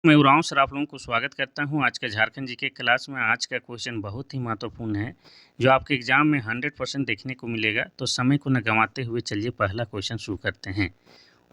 मैं उरांव सर आप लोगों को स्वागत करता हूँ आज का झारखंड जीके क्लास में। आज का क्वेश्चन बहुत ही महत्वपूर्ण है जो आपके एग्जाम में 100% देखने को मिलेगा। तो समय को न गंवाते हुए चलिए पहला क्वेश्चन शुरू करते हैं।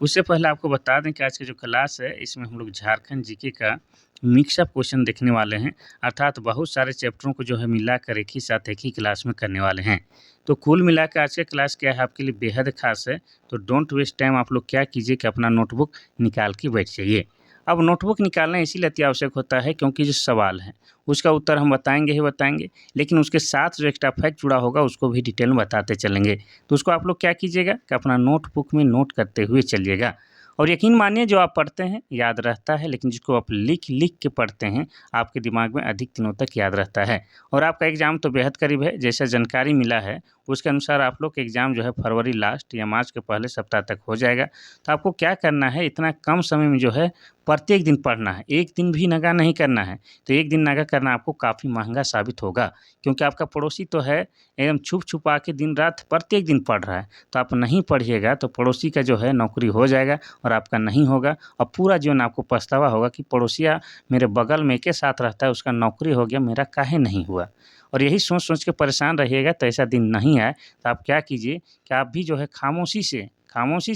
उससे पहले आपको बता दें कि आज की जो क्लास है इसमें हम लोग झारखंड जीके का मिक्सअप क्वेश्चन देखने वाले हैं, अर्थात बहुत सारे चैप्टरों को जो है मिलाकर एक ही साथ एक ही क्लास में करने वाले हैं। तो कुल मिलाकर आज का क्लास क्या है आपके लिए बेहद खास है। तो डोंट वेस्ट टाइम, आप लोग क्या कीजिए कि अपना नोटबुक निकाल के बैठ जाइए। अब नोटबुक निकालना इसीलिए अति आवश्यक होता है क्योंकि जो सवाल है उसका उत्तर हम बताएंगे ही बताएंगे, लेकिन उसके साथ जो एक्स्ट्रा फैक्ट जुड़ा होगा उसको भी डिटेल में बताते चलेंगे। तो उसको आप लोग क्या कीजिएगा कि अपना नोटबुक में नोट करते हुए चलिएगा। और यकीन मानिए जो आप पढ़ते हैं याद रहता है, लेकिन जिसको आप लिख लिख के पढ़ते हैं आपके दिमाग में अधिक दिनों तक याद रहता है। और आपका एग्ज़ाम तो बेहद करीब है, जैसा जानकारी मिला है उसके अनुसार आप लोग का एग्ज़ाम जो है फरवरी लास्ट या मार्च के पहले सप्ताह तक हो जाएगा। तो आपको क्या करना है, इतना कम समय में जो है प्रत्येक दिन पढ़ना है, एक दिन भी नगा नहीं करना है। तो एक दिन नगा करना आपको काफ़ी महंगा साबित होगा, क्योंकि आपका पड़ोसी तो है एकदम छुप छुपा के दिन रात प्रत्येक दिन पढ़ रहा है। तो आप नहीं पढ़िएगा तो पड़ोसी का जो है नौकरी हो जाएगा और आपका नहीं होगा, और पूरा जीवन आपको पछतावा होगा कि पड़ोसिया मेरे बगल में के साथ रहता है, उसका नौकरी हो गया, मेरा काहे नहीं हुआ। और यही सोच सोच के परेशान रहिएगा तो ऐसा दिन नहीं आए। तो आप क्या कीजिए कि आप भी जो है खामोशी से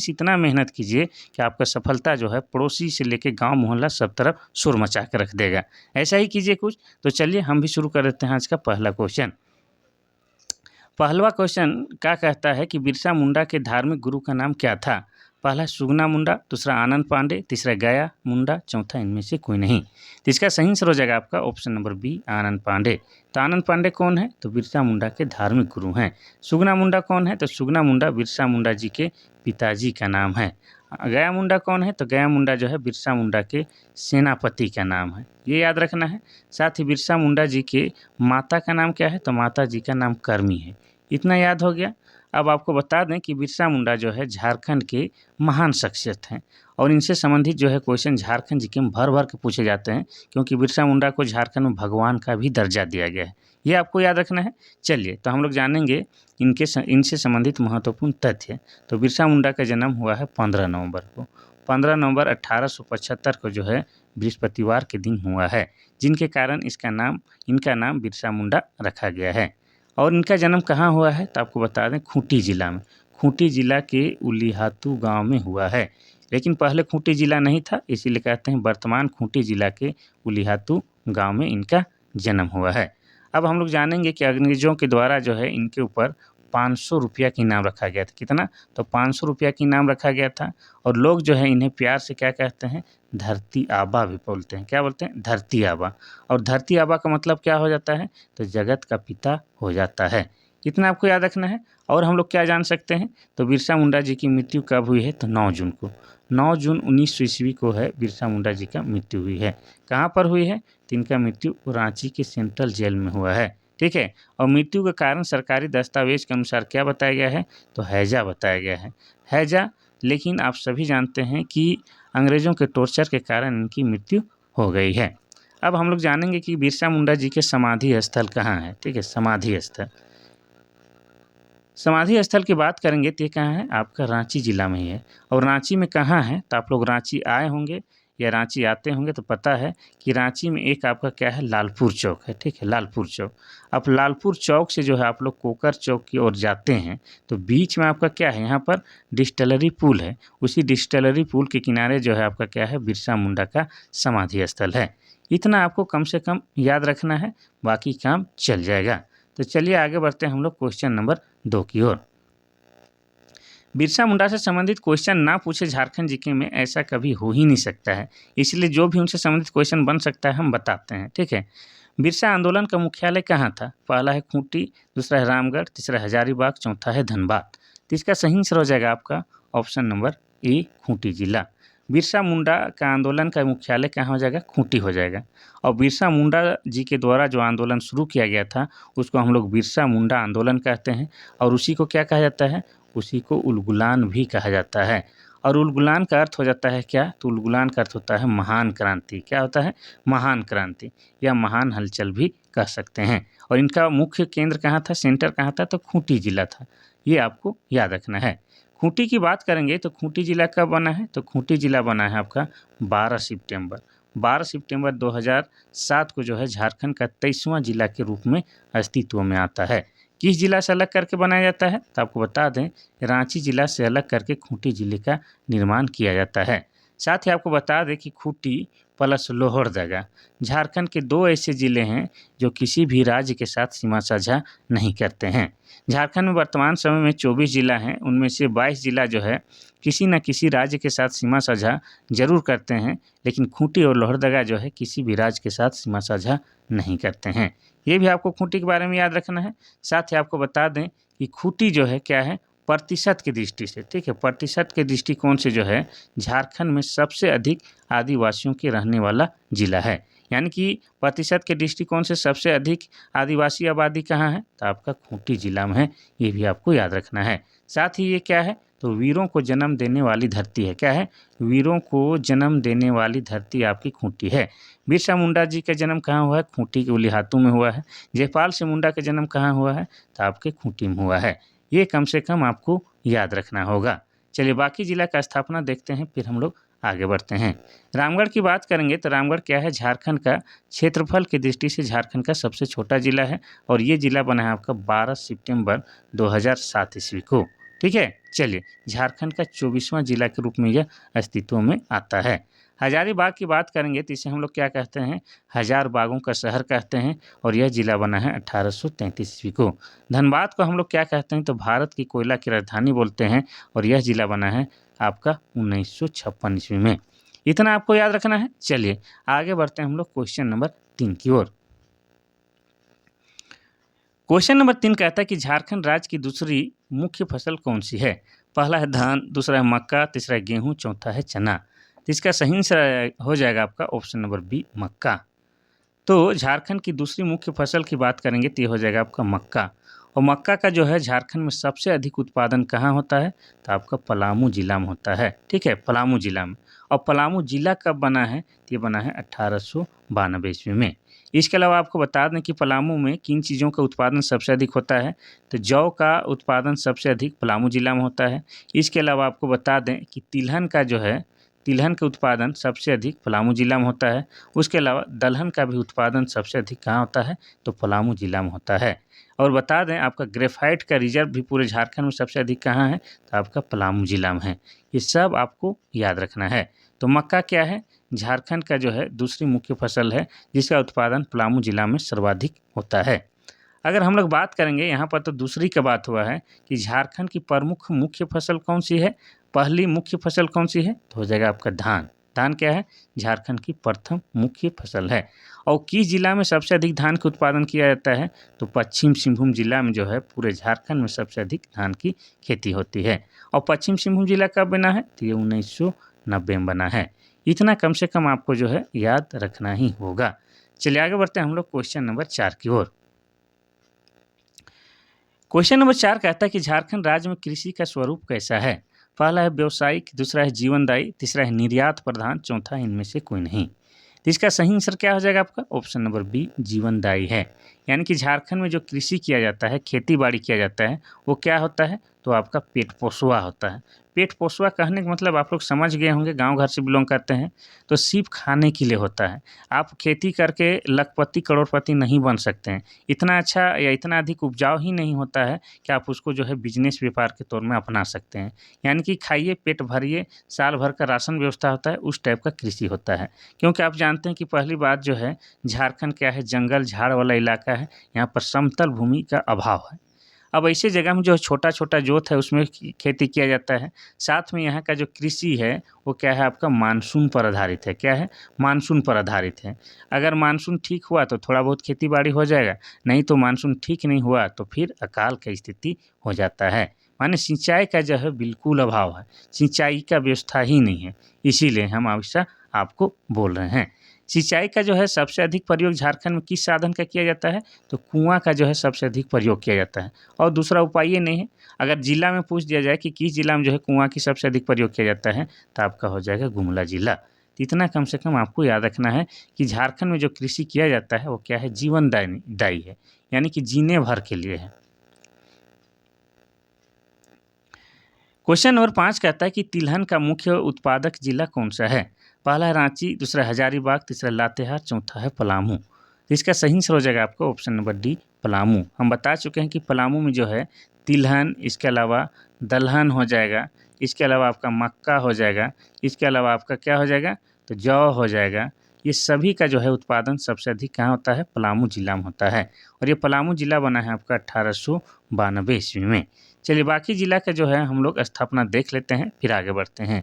इतना मेहनत कीजिए कि आपका सफलता जो है पड़ोसी से लेके गांव मोहल्ला सब तरफ शोर मचा के रख देगा। ऐसा ही कीजिए कुछ। तो चलिए हम भी शुरू कर देते हैं आज का पहला क्वेश्चन। पहला क्वेश्चन क्या कहता है कि बिरसा मुंडा के धार्मिक गुरु का नाम क्या था। पहला सुगना मुंडा, दूसरा आनंद पांडे, तीसरा गया मुंडा, चौथा इनमें से कोई नहीं। तो इसका सही आंसर हो जाएगा आपका ऑप्शन नंबर बी, आनंद पांडे। तो आनंद पांडे कौन है, तो बिरसा मुंडा के धार्मिक गुरु हैं। सुगना मुंडा कौन है, तो सुगना मुंडा बिरसा मुंडा जी के पिताजी का नाम है। गया मुंडा कौन है, तो गया मुंडा जो है बिरसा मुंडा के सेनापति का नाम है, ये याद रखना है। साथ ही बिरसा मुंडा जी के माता का नाम क्या है, तो माता जी का नाम कर्मी है। इतना याद हो गया। अब आपको बता दें कि बिरसा मुंडा जो है झारखंड के महान शख्सियत हैं, और इनसे संबंधित जो है क्वेश्चन झारखंड जीके में भर भर के पूछे जाते हैं, क्योंकि बिरसा मुंडा को झारखंड में भगवान का भी दर्जा दिया गया है। ये आपको याद रखना है। चलिए तो हम लोग जानेंगे इनसे संबंधित महत्वपूर्ण तथ्य। तो बिरसा मुंडा का जन्म हुआ है 15 नवंबर को। 15 नवंबर 1875 को जो है बृहस्पतिवार के दिन हुआ है, जिनके कारण इनका नाम बिरसा मुंडा रखा गया है। और इनका जन्म कहाँ हुआ है, तो आपको बता दें खूंटी जिला में। खूंटी जिला के उलिहातू गांव में हुआ है, लेकिन पहले खूंटी जिला नहीं था, इसीलिए कहते हैं वर्तमान खूंटी जिला के उलिहातू गांव में इनका जन्म हुआ है। अब हम लोग जानेंगे कि अंग्रेजों के द्वारा जो है इनके ऊपर 500 रुपया की इनाम रखा गया था। कितना, तो 500 रुपया की इनाम रखा गया था। और लोग जो है इन्हें प्यार से क्या कहते हैं, धरती आबा भी बोलते हैं। क्या बोलते हैं, धरती आबा। और धरती आबा का मतलब क्या हो जाता है, तो जगत का पिता हो जाता है। इतना आपको याद रखना है। और हम लोग क्या जान सकते हैं, तो बिरसा मुंडा जी की मृत्यु कब हुई है, तो 9 जून को। 9 जून 1900 ईस्वी को है बिरसा मुंडा जी का मृत्यु हुई है। कहाँ पर हुई है, तो इनका मृत्यु रांची के सेंट्रल जेल में हुआ है। ठीक है। और मृत्यु का कारण सरकारी दस्तावेज के अनुसार क्या बताया गया है, तो हैजा बताया गया है, हैजा। लेकिन आप सभी जानते हैं कि अंग्रेज़ों के टॉर्चर के कारण इनकी मृत्यु हो गई है। अब हम लोग जानेंगे कि बिरसा मुंडा जी के समाधि स्थल कहाँ है। ठीक है, समाधि स्थल की बात करेंगे तो ये कहाँ है, आपका रांची जिला में ही है। और रांची में कहाँ है, तो आप लोग रांची आए होंगे या रांची आते होंगे तो पता है कि रांची में एक आपका क्या है, लालपुर चौक है। ठीक है, लालपुर चौक। आप लालपुर चौक से जो है आप लोग कोकर चौक की ओर जाते हैं तो बीच में आपका क्या है, यहाँ पर डिस्टिलरी पुल है। उसी डिस्टिलरी पुल के किनारे जो है आपका क्या है, बिरसा मुंडा का समाधि स्थल है। इतना आपको कम से कम याद रखना है, बाकी काम चल जाएगा। तो चलिए आगे बढ़ते हैं हम लोग क्वेश्चन नंबर 2 की ओर। बिरसा मुंडा से संबंधित क्वेश्चन ना पूछे झारखंड जीके में, ऐसा कभी हो ही नहीं सकता है। इसलिए जो भी उनसे संबंधित क्वेश्चन बन सकता है हम बताते हैं। ठीक है। बिरसा आंदोलन का मुख्यालय कहाँ था, पहला है खूंटी, दूसरा है रामगढ़, तीसरा हजारीबाग, चौथा है धनबाद। तो इसका सही आंसर हो जाएगा आपका ऑप्शन नंबर ए, खूंटी जिला। बिरसा मुंडा का आंदोलन का मुख्यालय कहाँ हो जाएगा, खूंटी हो जाएगा। और बिरसा मुंडा जी के द्वारा जो आंदोलन शुरू किया गया था उसको हम लोग बिरसा मुंडा आंदोलन कहते हैं। और उसी को क्या कहा जाता है, उसी को उलगुलान भी कहा जाता है। और उलगुलान का अर्थ हो जाता है क्या, तो उलगुलान का अर्थ होता है महान क्रांति। क्या होता है, महान क्रांति या महान हलचल भी कह सकते हैं। और इनका मुख्य केंद्र कहाँ था, सेंटर कहाँ था, तो खूंटी जिला था। ये आपको याद रखना है। खूंटी की बात करेंगे तो खूंटी जिला कब बना है, तो खूंटी जिला बना है आपका 12 सितंबर 12 सितंबर 2007 को जो है झारखंड का 23वां जिला के रूप में अस्तित्व में आता है। किस जिला से अलग करके बनाया जाता है? तो आपको बता दें, रांची जिला से अलग करके खूंटी जिले का निर्माण किया जाता है। साथ ही आपको बता दें कि खूंटी प्लस लोहरदगा झारखंड के 2 ऐसे ज़िले हैं जो किसी भी राज्य के साथ सीमा साझा नहीं करते हैं। झारखंड में वर्तमान समय में 24 जिला हैं, उनमें से 22 जिला जो है किसी न किसी राज्य के साथ सीमा साझा ज़रूर करते हैं, लेकिन खूंटी और लोहरदगा जो है किसी भी राज्य के साथ सीमा साझा नहीं करते हैं। ये भी आपको खूंटी के बारे में याद रखना है। साथ ही आपको बता दें कि खूंटी जो है क्या है, प्रतिशत की दृष्टि से, ठीक है, प्रतिशत के दृष्टिकोण से जो है झारखंड में सबसे अधिक आदिवासियों के रहने वाला जिला है। यानी कि प्रतिशत के दृष्टिकोण से सबसे अधिक आदिवासी आबादी कहाँ है? तो आपका खूंटी जिला में है। ये भी आपको याद रखना है। साथ ही ये क्या है? तो वीरों को जन्म देने वाली धरती है। क्या है? वीरों को जन्म देने वाली धरती आपकी खूंटी है। बिरसा मुंडा जी का जन्म कहाँ हुआ है? खूंटी के उलिहातू में हुआ है। जयपाल सिंह मुंडा का जन्म कहाँ हुआ है? तो आपके खूंटी में हुआ है। ये कम से कम आपको याद रखना होगा। चलिए बाकी जिला का स्थापना देखते हैं, फिर हम लोग आगे बढ़ते हैं। रामगढ़ की बात करेंगे तो रामगढ़ क्या है? झारखंड का क्षेत्रफल की दृष्टि से झारखंड का सबसे छोटा जिला है और ये जिला बना है आपका 12 सितंबर 2007 ईस्वी को। ठीक है, चलिए झारखंड का 24वां जिला के रूप में यह अस्तित्व में आता है। हजारीबाग की बात करेंगे तो इसे हम लोग क्या कहते हैं? हजार बागों का शहर कहते हैं और यह जिला बना है 1833 ईस्वी को। धनबाद को हम लोग क्या कहते हैं? तो भारत की कोयला की राजधानी बोलते हैं और यह जिला बना है आपका 1956 ईस्वी में। इतना आपको याद रखना है। चलिए आगे बढ़ते हैं हम लोग क्वेश्चन नंबर 3 की ओर। क्वेश्चन नंबर 3 कहता है कि झारखंड राज्य की दूसरी मुख्य फसल कौन सी है? पहला है धान, दूसरा है मक्का, तीसरा है गेहूं, चौथा है चना। तो इसका सही आंसर हो जाएगा आपका ऑप्शन नंबर बी, मक्का। तो झारखंड की दूसरी मुख्य फसल की बात करेंगे तो ये हो जाएगा आपका मक्का। और मक्का का जो है झारखंड में सबसे अधिक उत्पादन कहाँ होता है? तो आपका पलामू जिला में होता है। ठीक है, पलामू जिला में। और पलामू जिला कब बना है? तो ये बना है 1892 ईस्वी में। इसके अलावा आपको बता दें कि पलामू में किन चीज़ों का उत्पादन सबसे अधिक होता है? तो जौ का उत्पादन सबसे अधिक पलामू जिला में होता है। इसके अलावा आपको बता दें कि तिलहन का जो है, तिलहन का उत्पादन सबसे अधिक पलामू जिला में होता है। उसके अलावा दलहन का भी उत्पादन सबसे अधिक कहाँ होता है? तो पलामू जिला में होता है। और बता दें आपका ग्रेफाइट का रिजर्व भी पूरे झारखंड में सबसे अधिक कहाँ है? तो आपका पलामू जिला में है। ये सब आपको याद रखना है। तो मक्का क्या है? झारखंड का जो है दूसरी मुख्य फसल है जिसका उत्पादन पलामू जिला में सर्वाधिक होता है। अगर हम लोग बात करेंगे यहाँ पर तो दूसरी का बात हुआ है कि झारखंड की प्रमुख मुख्य फसल कौन सी है? पहली मुख्य फसल कौन सी है? तो हो जाएगा आपका धान। धान क्या है? झारखंड की प्रथम मुख्य फसल है। और किस जिला में सबसे अधिक धान का उत्पादन किया जाता है? तो पश्चिम सिंहभूम जिला में जो है पूरे झारखंड में सबसे अधिक धान की खेती होती है। और पश्चिम सिंहभूम जिला कब बना है? तो ये 1990 में बना है। इतना कम से कम आपको जो है याद रखना ही होगा। चलिए आगे बढ़ते हैं हम लोग क्वेश्चन नंबर 4 की ओर। क्वेश्चन नंबर 4 कहता है कि झारखंड राज्य में कृषि का स्वरूप कैसा है? पहला है व्यावसायिक, दूसरा है जीवनदायी, तीसरा है निर्यात प्रधान, चौथा इनमें से कोई नहीं। तो इसका सही आंसर क्या हो जाएगा आपका? ऑप्शन नंबर बी, जीवनदायी है। यानी कि झारखंड में जो कृषि किया जाता है, खेती बाड़ी किया जाता है, वो क्या होता है? तो आपका पेट पोसुआ होता है। पेट पोसुआ कहने का मतलब आप लोग समझ गए होंगे, गांव घर से बिलोंग करते हैं तो सिर्फ खाने के लिए होता है। आप खेती करके लखपति करोड़पति नहीं बन सकते हैं। इतना अच्छा या इतना अधिक उपजाऊ ही नहीं होता है कि आप उसको जो है बिजनेस व्यापार के तौर में अपना सकते हैं। यानी कि खाइए, पेट भरिए, साल भर का राशन व्यवस्था होता है, उस टाइप का कृषि होता है। क्योंकि आप जानते हैं कि पहली बात जो है झारखंड क्या है? जंगल झाड़ वाला इलाका है। यहाँ पर समतल भूमि का अभाव है। अब ऐसे जगह में जो छोटा छोटा जोत है उसमें खेती किया जाता है। साथ में यहाँ का जो कृषि है वो क्या है? आपका मानसून पर आधारित है। क्या है? मानसून पर आधारित है। अगर मानसून ठीक हुआ तो थोड़ा बहुत खेती बाड़ी हो जाएगा, नहीं तो मानसून ठीक नहीं हुआ तो फिर अकाल की स्थिति हो जाता है। माने सिंचाई का जो है बिल्कुल अभाव है, सिंचाई का व्यवस्था ही नहीं है। इसीलिए हम हमेशा आपको बोल रहे हैं। सिंचाई का जो है सबसे अधिक प्रयोग झारखंड में किस साधन का किया जाता है? तो कुआं का जो है सबसे अधिक प्रयोग किया जाता है। और दूसरा उपाय ये नहीं है। अगर जिला में पूछ दिया जाए कि किस जिला में जो है कुआं की सबसे अधिक प्रयोग किया जाता है, तो आपका हो जाएगा गुमला जिला। तो इतना कम से कम आपको याद रखना है कि झारखंड में जो कृषि किया जाता है वो क्या है? जीवनदायी है, यानी कि जीने भर के लिए है। क्वेश्चन नंबर 5 कहता है कि तिलहन का मुख्य उत्पादक जिला कौन सा है? पहला है रांची, दूसरा हजारीबाग, तीसरा लातेहार, चौथा है पलामू। इसका सही आंसर हो जाएगा आपका ऑप्शन नंबर डी पलामू। हम बता चुके हैं कि पलामू में जो है तिलहन, इसके अलावा दलहन हो जाएगा, इसके अलावा आपका मक्का हो जाएगा, इसके अलावा आपका क्या हो जाएगा तो जौ हो जाएगा। ये सभी का जो है उत्पादन सबसे अधिक कहाँ होता है, पलामू जिला में होता है। और ये पलामू जिला बना है आपका 1892 ईस्वी में। चलिए बाकी जिला का जो है हम लोग स्थापना देख लेते हैं, फिर आगे बढ़ते हैं।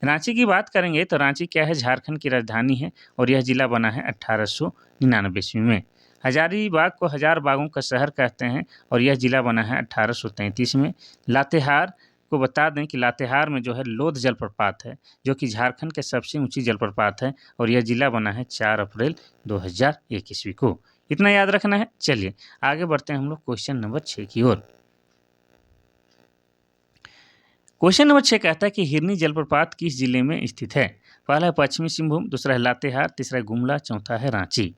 रांची की बात करेंगे तो रांची क्या है, झारखंड की राजधानी है और यह जिला बना है 1899 ईस्वी में। हजारीबाग को हजार बागों का शहर कहते हैं और यह जिला बना है 1833 में। लातेहार को बता दें कि लातेहार में जो है लोध जलप्रपात है, जो कि झारखंड के सबसे ऊंची जलप्रपात है और यह जिला बना है 4 अप्रैल 2001 ईस्वी को। इतना याद रखना है। चलिए आगे बढ़ते हैं हम लोग क्वेश्चन नंबर 6 की ओर। क्वेश्चन नंबर 6 कहता है कि हिरनी जलप्रपात किस जिले में स्थित है। पहला है पश्चिमी सिंहभूम, दूसरा है लातेहार, तीसरा है गुमला, चौथा है रांची।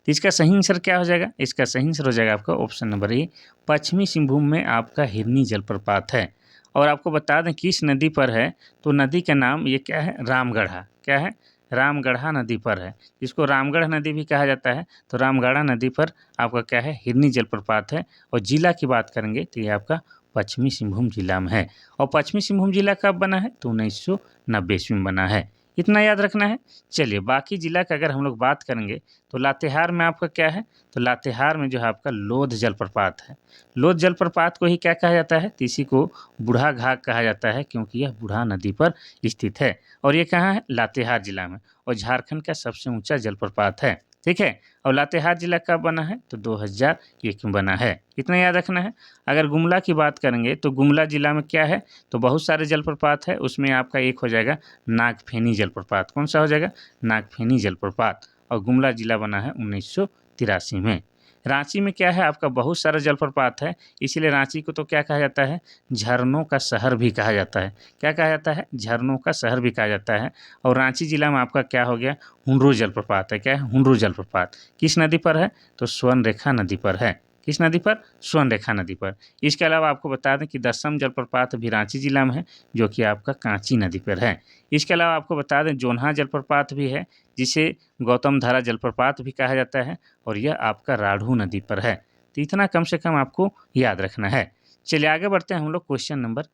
तो इसका सही आंसर क्या हो जाएगा, इसका सही आंसर हो जाएगा आपका ऑप्शन नंबर ए, पश्चिमी सिंहभूम में आपका हिरनी जलप्रपात है। और आपको बता दें किस नदी पर है, तो नदी का नाम ये क्या है, रामगढ़ा। क्या है, रामगढ़ा नदी पर है, जिसको रामगढ़ नदी भी कहा जाता है। तो रामगढ़ा नदी पर आपका क्या है, हिरनी जलप्रपात है। और जिला की बात करेंगे तो ये आपका पश्चिमी सिंहभूम जिला में है। और पश्चिमी सिंहभूम जिला कब बना है, तो 1990 ईस्वी में बना है। इतना याद रखना है। चलिए बाकी जिला का अगर हम लोग बात करेंगे तो लातेहार में आपका क्या है, तो लातेहार में जो है आपका लोध जलप्रपात है। लोध जलप्रपात को ही क्या कहा जाता है, तो इसी को बूढ़ा घाट कहा जाता है, क्योंकि यह बूढ़ा नदी पर स्थित है। और ये कहाँ है, लातेहार जिला में, और झारखंड का सबसे ऊंचा जलप्रपात है। ठीक है। और लातेहार जिला कब बना है, तो 2001 में बना है। इतना याद रखना है। अगर गुमला की बात करेंगे तो गुमला जिला में क्या है, तो बहुत सारे जलप्रपात है, उसमें आपका एक हो जाएगा नागफेनी जलप्रपात। कौन सा हो जाएगा, नागफेनी जलप्रपात। और गुमला जिला बना है 1983 में। रांची में क्या है, आपका बहुत सारा जलप्रपात है, इसीलिए रांची को तो क्या कहा जाता है, झरनों का शहर भी कहा जाता है। क्या कहा जाता है, झरनों का शहर भी कहा जाता है। और रांची जिला में आपका क्या हो गया, हुंडरू जलप्रपात है। क्या है, हुंडरू जलप्रपात किस नदी पर है, तो स्वर्णरेखा नदी पर है। किस नदी पर, स्वर्णरेखा नदी पर। इसके अलावा आपको बता दें कि दसम जलप्रपात भी रांची जिला में है, जो कि आपका कांची नदी पर है। इसके अलावा आपको बता दें जोन्हा जलप्रपात भी है, जिसे गौतम धारा जलप्रपात भी कहा जाता है, और यह आपका राढ़ू नदी पर है। तो इतना कम से कम आपको याद रखना है। चलिए आगे बढ़ते हैं हम लोग क्वेश्चन नंबर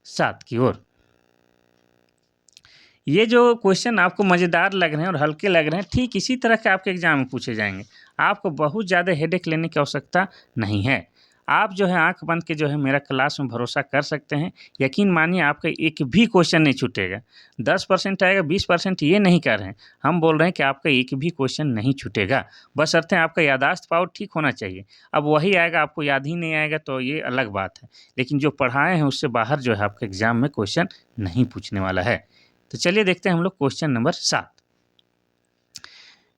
7 की ओर। ये जो क्वेश्चन आपको मज़ेदार लग रहे हैं और हल्के लग रहे हैं, ठीक इसी तरह के आपके एग्जाम में पूछे जाएंगे। आपको बहुत ज़्यादा हेडेक लेने की आवश्यकता नहीं है। आप जो है आंख बंद के जो है मेरा क्लास में भरोसा कर सकते हैं। यकीन मानिए आपका एक भी क्वेश्चन नहीं छूटेगा। 10% आएगा, 20% ये नहीं कर रहे हैं, हम बोल रहे हैं कि आपका एक भी क्वेश्चन नहीं छूटेगा। बशर्ते आपका याददाश्त पावर ठीक होना चाहिए। अब वही आएगा, आपको याद ही नहीं आएगा तो ये अलग बात है, लेकिन जो पढ़ाए हैं उससे बाहर जो है आपके एग्जाम में क्वेश्चन नहीं पूछने वाला है। तो चलिए देखते हैं हम लोग क्वेश्चन नंबर 7।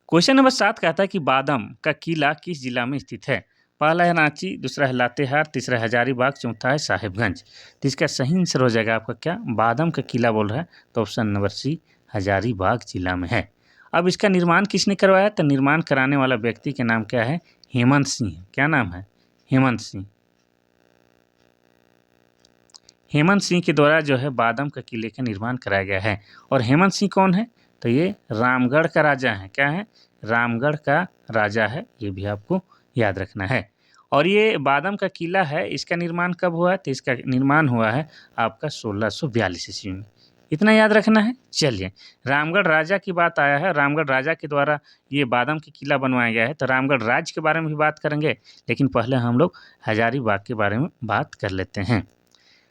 क्वेश्चन नंबर 7 कहता है कि बादम का किला किस जिला में स्थित है। पहला है रांची, दूसरा है लातेहार, तीसरा है हजारीबाग, चौथा है साहिबगंज। तो इसका सही आंसर हो जाएगा आपका क्या, बादम का किला बोल रहा है, तो ऑप्शन नंबर सी हजारीबाग जिला में है। अब इसका निर्माण किसने करवाया, तो निर्माण कराने वाला व्यक्ति के नाम क्या है, हेमंत सिंह। क्या नाम है, हेमंत सिंह। हेमंत सिंह के द्वारा जो है बादम का किले का निर्माण कराया गया है। और हेमंत सिंह कौन है, तो ये रामगढ़ का राजा है। क्या है, रामगढ़ का राजा है, ये भी आपको याद रखना है। और ये बादम का किला है, इसका निर्माण कब हुआ है, तो इसका निर्माण हुआ है आपका 1642 ईस्वी में। इतना याद रखना है। चलिए रामगढ़ राजा की बात आया है, रामगढ़ राजा के द्वारा ये बादम की किला बनवाया गया है, तो रामगढ़ राज्य के बारे में भी बात करेंगे, लेकिन पहले हम लोग हजारीबाग के बारे में बात कर लेते हैं।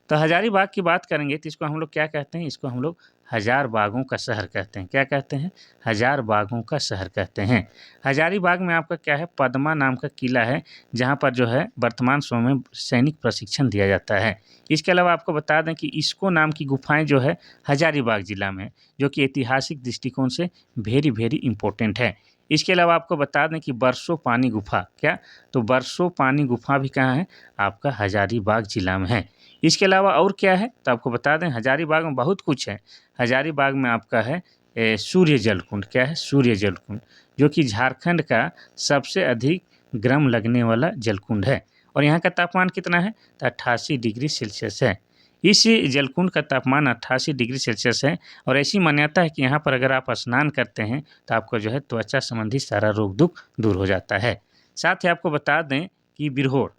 तो हजारीबाग की बात करेंगे तो इसको हम लोग क्या कहते हैं, इसको हम लोग हजार बागों का शहर कहते हैं। क्या कहते हैं, हजार बागों का शहर कहते हैं। हजारीबाग में आपका क्या है, पद्मा नाम का किला है, जहाँ पर जो है वर्तमान समय में सैनिक प्रशिक्षण दिया जाता है। इसके अलावा आपको बता दें कि इसको नाम की गुफाएं जो है हजारीबाग जिला में, जो कि ऐतिहासिक दृष्टिकोण से वेरी वेरी इंपॉर्टेंट है। इसके अलावा आपको बता दें कि बरसों पानी गुफा, क्या, तो बरसों पानी गुफा भी कहाँ है, आपका हजारीबाग जिला में है। इसके अलावा और क्या है, तो आपको बता दें हजारीबाग में बहुत कुछ है। हजारीबाग में आपका है सूर्य जल कुंड। क्या है, सूर्य जल कुंड, जो कि झारखंड का सबसे अधिक गर्म लगने वाला जल कुंड है। और यहाँ का तापमान कितना है, तो 88 डिग्री सेल्सियस है। इस जलकुंड का तापमान 88 डिग्री सेल्सियस है और ऐसी मान्यता है कि यहाँ पर अगर आप स्नान करते हैं तो आपको जो है त्वचा संबंधी सारा रोग दुख दूर हो जाता है। साथ ही आपको बता दें कि बिरहोर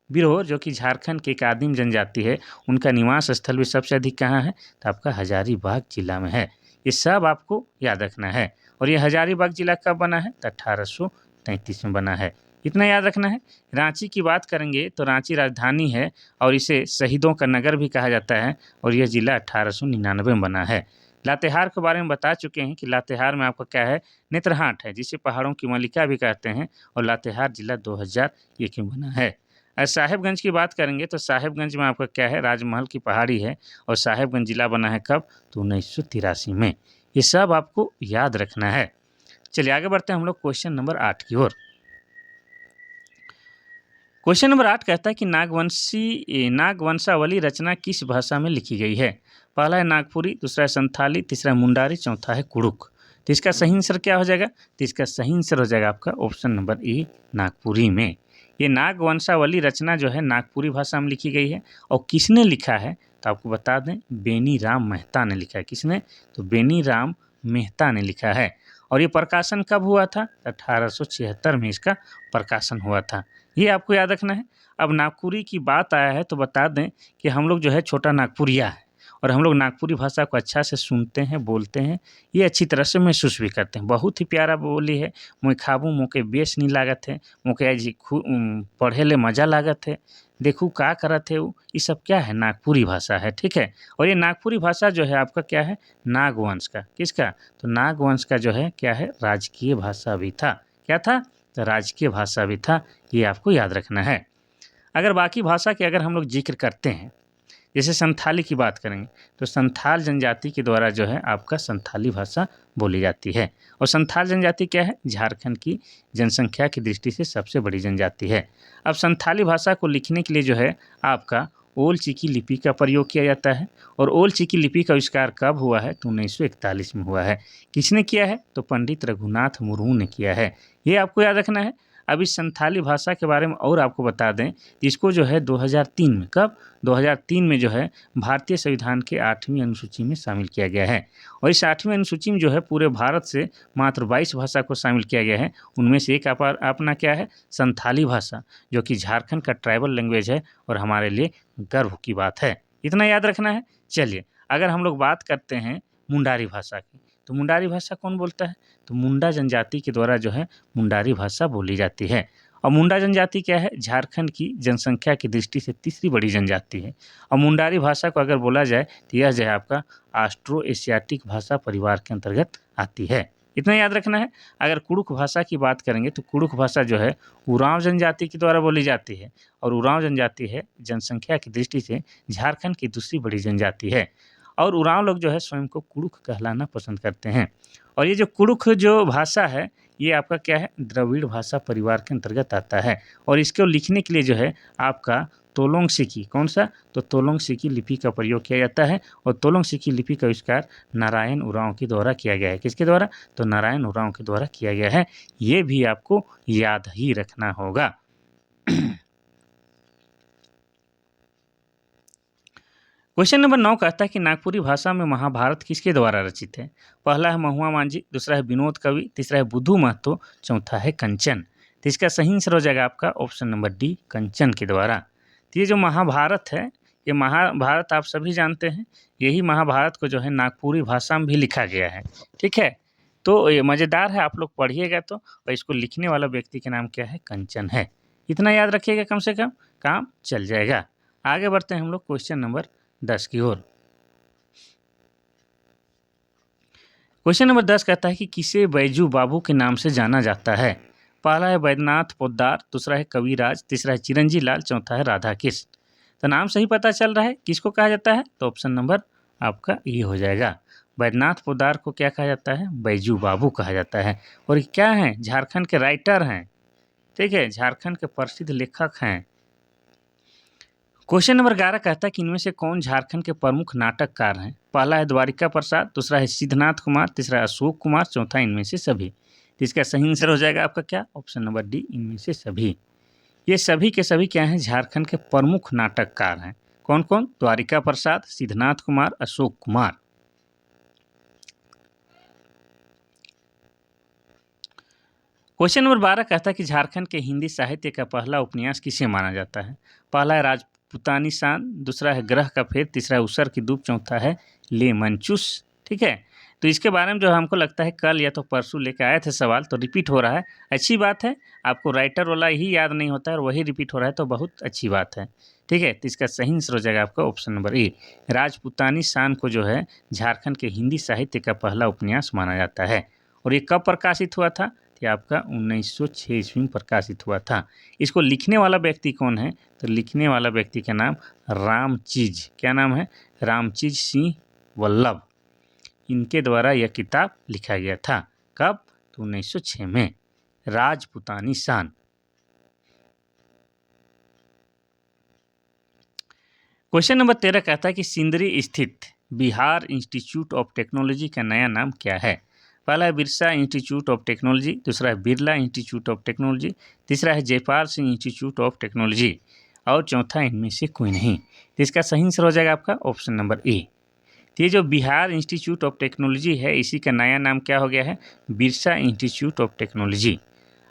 बिरहोर जो कि झारखंड की एक आदिम जनजाति है, उनका निवास स्थल भी सबसे अधिक कहाँ है, तो आपका हजारीबाग जिला में है। ये सब आपको याद रखना है। और ये हजारीबाग जिला कब बना है, तो 1833 में बना है। इतना याद रखना है। रांची की बात करेंगे तो रांची राजधानी है और इसे शहीदों का नगर भी कहा जाता है और यह जिला 1899 में बना है। लातेहार के बारे में बता चुके हैं कि लातेहार में आपका क्या है, नेत्रहाट है, जिसे पहाड़ों की मलिका भी कहते हैं और लातेहार जिला 2001 में बना है। साहेबगंज की बात करेंगे तो साहेबगंज में आपका क्या है, राजमहल की पहाड़ी है और साहेबगंज जिला बना है कब, तो 1983 में। ये सब आपको याद रखना है। चलिए आगे बढ़ते हैं हम लोग क्वेश्चन नंबर 8 की ओर। क्वेश्चन नंबर 8 कहता है कि नागवंशावली रचना किस भाषा में लिखी गई है। पहला है नागपुरी, दूसरा है संथाली, तीसरा है मुंडारी, चौथा है कुड़ुक। तो इसका सही आंसर क्या हो जाएगा, तो इसका सही आंसर हो जाएगा आपका ऑप्शन नंबर ए, नागपुरी में। ये नागवंशावली रचना जो है नागपुरी भाषा में लिखी गई है और किसने लिखा है, तो आपको बता दें बेनी राम मेहता ने लिखा है। किसने, तो बेनी राम मेहता ने लिखा है। और ये प्रकाशन कब हुआ था, 1876 में इसका प्रकाशन हुआ था। ये आपको याद रखना है। अब नागपुरी की बात आया है तो बता दें कि हम लोग जो है छोटा नागपुरिया है और हम लोग नागपुरी भाषा को अच्छा से सुनते हैं, बोलते हैं, ये अच्छी तरह से महसूस भी करते हैं। बहुत ही प्यारा बोली है। मोय खाबू मोके बेस नहीं लागत है, मोके आज पढ़े ले मजा लागत है, देखू का करत है वो, ये सब क्या है, नागपुरी भाषा है। ठीक है। और ये नागपुरी भाषा जो है आपका क्या है, नागवंश का। किसका, तो नागवंश का जो है क्या है, राजकीय भाषा भी था। क्या था, तो राजकीय भाषा भी था। ये आपको याद रखना है। अगर बाकी भाषा के अगर हम लोग जिक्र करते हैं, जैसे संथाली की बात करेंगे तो संथाल जनजाति के द्वारा जो है आपका संथाली भाषा बोली जाती है। और संथाल जनजाति क्या है, झारखंड की जनसंख्या की दृष्टि से सबसे बड़ी जनजाति है। अब संथाली भाषा को लिखने के लिए जो है आपका ओल चिकी लिपि का प्रयोग किया जाता है। और ओल चिकी लिपि का आविष्कार कब हुआ है, तो 1941 में हुआ है। किसने किया है, तो पंडित रघुनाथ मुर्मू ने किया है। ये आपको याद रखना है। अब इस संथाली भाषा के बारे में और आपको बता दें, इसको जो है 2003 में, कब, 2003 में जो है भारतीय संविधान के 8वीं अनुसूची में शामिल किया गया है। और इस 8वीं अनुसूची में जो है पूरे भारत से मात्र 22 भाषा को शामिल किया गया है। उनमें से एक अपना क्या है, संथाली भाषा, जो कि झारखंड का ट्राइबल लैंग्वेज है और हमारे लिए गर्व की बात है। इतना याद रखना है। चलिए अगर हम लोग बात करते हैं मुंडारी भाषा की, तो मुंडारी भाषा कौन बोलता है, तो मुंडा जनजाति के द्वारा जो है मुंडारी भाषा बोली जाती है। और मुंडा जनजाति क्या है, झारखंड की जनसंख्या की दृष्टि से तीसरी बड़ी जनजाति है। और मुंडारी भाषा को अगर बोला जाए तो यह जो है आपका ऑस्ट्रो एशियाटिक भाषा परिवार के अंतर्गत आती है। इतना याद रखना है। अगर कुड़ुक भाषा की बात करेंगे तो कुड़ुक भाषा जो है उरांव जनजाति के द्वारा बोली जाती है और उरांव जनजाति है जनसंख्या की दृष्टि से झारखंड की दूसरी बड़ी जनजाति है। और उरांव लोग जो है स्वयं को कुड़ुक कहलाना पसंद करते हैं। और ये जो कुड़ुक जो भाषा है ये आपका क्या है, द्रविड़ भाषा परिवार के अंतर्गत आता है। और इसको लिखने के लिए जो है आपका तोलोंग सिकी, कौन सा, तो तोलोंग सिकी लिपि का प्रयोग किया जाता है। और तोलोंग सिकी लिपि का आविष्कार नारायण उरांव के द्वारा किया गया है। किसके द्वारा, तो नारायण उरांव के द्वारा किया गया है। ये भी आपको याद ही रखना होगा। क्वेश्चन नंबर 9 कहता है कि नागपुरी भाषा में महाभारत किसके द्वारा रचित है। पहला है महुआ मांझी, दूसरा है विनोद कवि, तीसरा है बुद्धू महतो, चौथा है कंचन। तो इसका सही आंसर हो जाएगा आपका ऑप्शन नंबर डी, कंचन के द्वारा। तो ये जो महाभारत है, ये महाभारत आप सभी जानते हैं, यही महाभारत को जो है नागपुरी भाषा में भी लिखा गया है। ठीक है। तो ये मज़ेदार है, आप लोग पढ़िएगा तो। और इसको लिखने वाला व्यक्ति का नाम क्या है, कंचन है। इतना याद रखिएगा, कम से कम काम चल जाएगा। आगे बढ़ते हैं हम लोग क्वेश्चन नंबर 10 की ओर। क्वेश्चन नंबर 10 कहता है कि किसे बैजू बाबू के नाम से जाना जाता है। पहला है वैद्यनाथ पोद्दार, दूसरा है कविराज, तीसरा है चिरंजी लाल, चौथा है राधा कृष्ण। तो नाम से ही पता चल रहा है किसको कहा जाता है, तो ऑप्शन नंबर आपका ये हो जाएगा। वैद्यनाथ पोद्दार को क्या कहा जाता है, बैजू बाबू कहा जाता है। और क्या है, झारखंड के राइटर हैं। ठीक है, झारखंड के प्रसिद्ध लेखक हैं। क्वेश्चन नंबर 11 कहता है कि इनमें से कौन झारखंड के प्रमुख नाटककार हैं। पहला है द्वारिका प्रसाद, दूसरा है सिद्धनाथ कुमार, तीसरा है अशोक कुमार, चौथा इनमें से सभी। तो इसका सही आंसर हो जाएगा आपका क्या, ऑप्शन नंबर डी, इनमें से सभी। ये सभी के सभी क्या हैं, झारखंड के प्रमुख नाटककार हैं। कौन कौन? द्वारिका प्रसाद, सिद्धनाथ कुमार, अशोक कुमार। क्वेश्चन नंबर 12 कहता है कि झारखंड के हिंदी साहित्य का पहला उपन्यास किसे माना जाता है? पहला है राजपूतानी शान, दूसरा है ग्रह का फेर, तीसरा है उसर की धूप, चौथा है ले मंचूस। ठीक है, तो इसके बारे में जो हमको लगता है कल या तो परसों लेके आए थे सवाल, तो रिपीट हो रहा है। अच्छी बात है, आपको राइटर वाला ही याद नहीं होता है और वही रिपीट हो रहा है, तो बहुत अच्छी बात है। ठीक है, तो इसका सही आंसर हो जाएगा आपका ऑप्शन नंबर ए। राजपूतानी शान को जो है झारखंड के हिंदी साहित्य का पहला उपन्यास माना जाता है। और ये कब प्रकाशित हुआ था? ये आपका 1906 ईस्वी में प्रकाशित हुआ था। इसको लिखने वाला व्यक्ति कौन है? तो लिखने वाला व्यक्ति का नाम रामचीज, क्या नाम है? रामचीज सिंह वल्लभ। इनके द्वारा यह किताब लिखा गया था। कब? तो 1906 में। राजपूतानी शान। क्वेश्चन नंबर 13 कहता है कि सिंदरी स्थित बिहार इंस्टीट्यूट ऑफ टेक्नोलॉजी का नया नाम क्या है? पहला है बिरसा इंस्टीट्यूट ऑफ टेक्नोलॉजी, दूसरा है बिरला इंस्टीट्यूट ऑफ टेक्नोलॉजी, तीसरा है Jaipal Singh institute of technology और चौथा इनमें से कोई नहीं। तो इसका सही आंसर हो जाएगा आपका ऑप्शन नंबर ए। तो ये जो बिहार इंस्टीट्यूट ऑफ टेक्नोलॉजी है, इसी का नया नाम क्या हो गया है? Birsa institute of technology.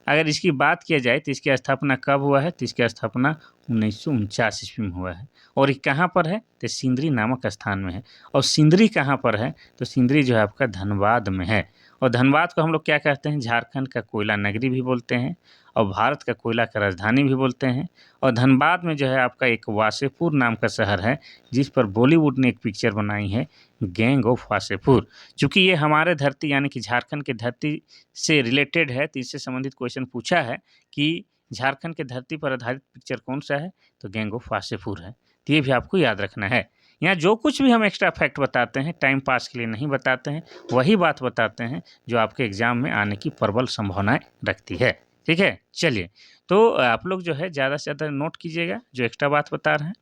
अगर इसकी बात किया जाए तो इसकी स्थापना कब हुआ है? तो इसकी स्थापना 1949 ईस्वी में हुआ है। और ये कहाँ पर है? तो सिंदरी नामक स्थान में है। और सिंदरी कहाँ पर है? तो सिंदरी जो है आपका धनबाद में है। और धनबाद को हम लोग क्या कहते हैं? झारखंड का कोयला नगरी भी बोलते हैं और भारत का कोयला का राजधानी भी बोलते हैं। और धनबाद में जो है आपका एक वासेपुर नाम का शहर है, जिस पर बॉलीवुड ने एक पिक्चर बनाई है, गैंग ऑफ वासेपुर। चूँकि ये हमारे धरती यानी कि झारखंड के धरती से रिलेटेड है, तो इससे संबंधित क्वेश्चन पूछा है कि झारखंड के धरती पर आधारित पिक्चर कौन सा है? तो गैंग ऑफ वासेपुर है। तो ये भी आपको याद रखना है। यहाँ जो कुछ भी हम एक्स्ट्रा फैक्ट बताते हैं, टाइम पास के लिए नहीं बताते हैं, वही बात बताते हैं जो आपके एग्जाम में आने की प्रबल संभावनाएं रखती है। ठीक है, चलिए, तो आप लोग जो है ज़्यादा से ज़्यादा नोट कीजिएगा जो एक्स्ट्रा बात बता रहे हैं।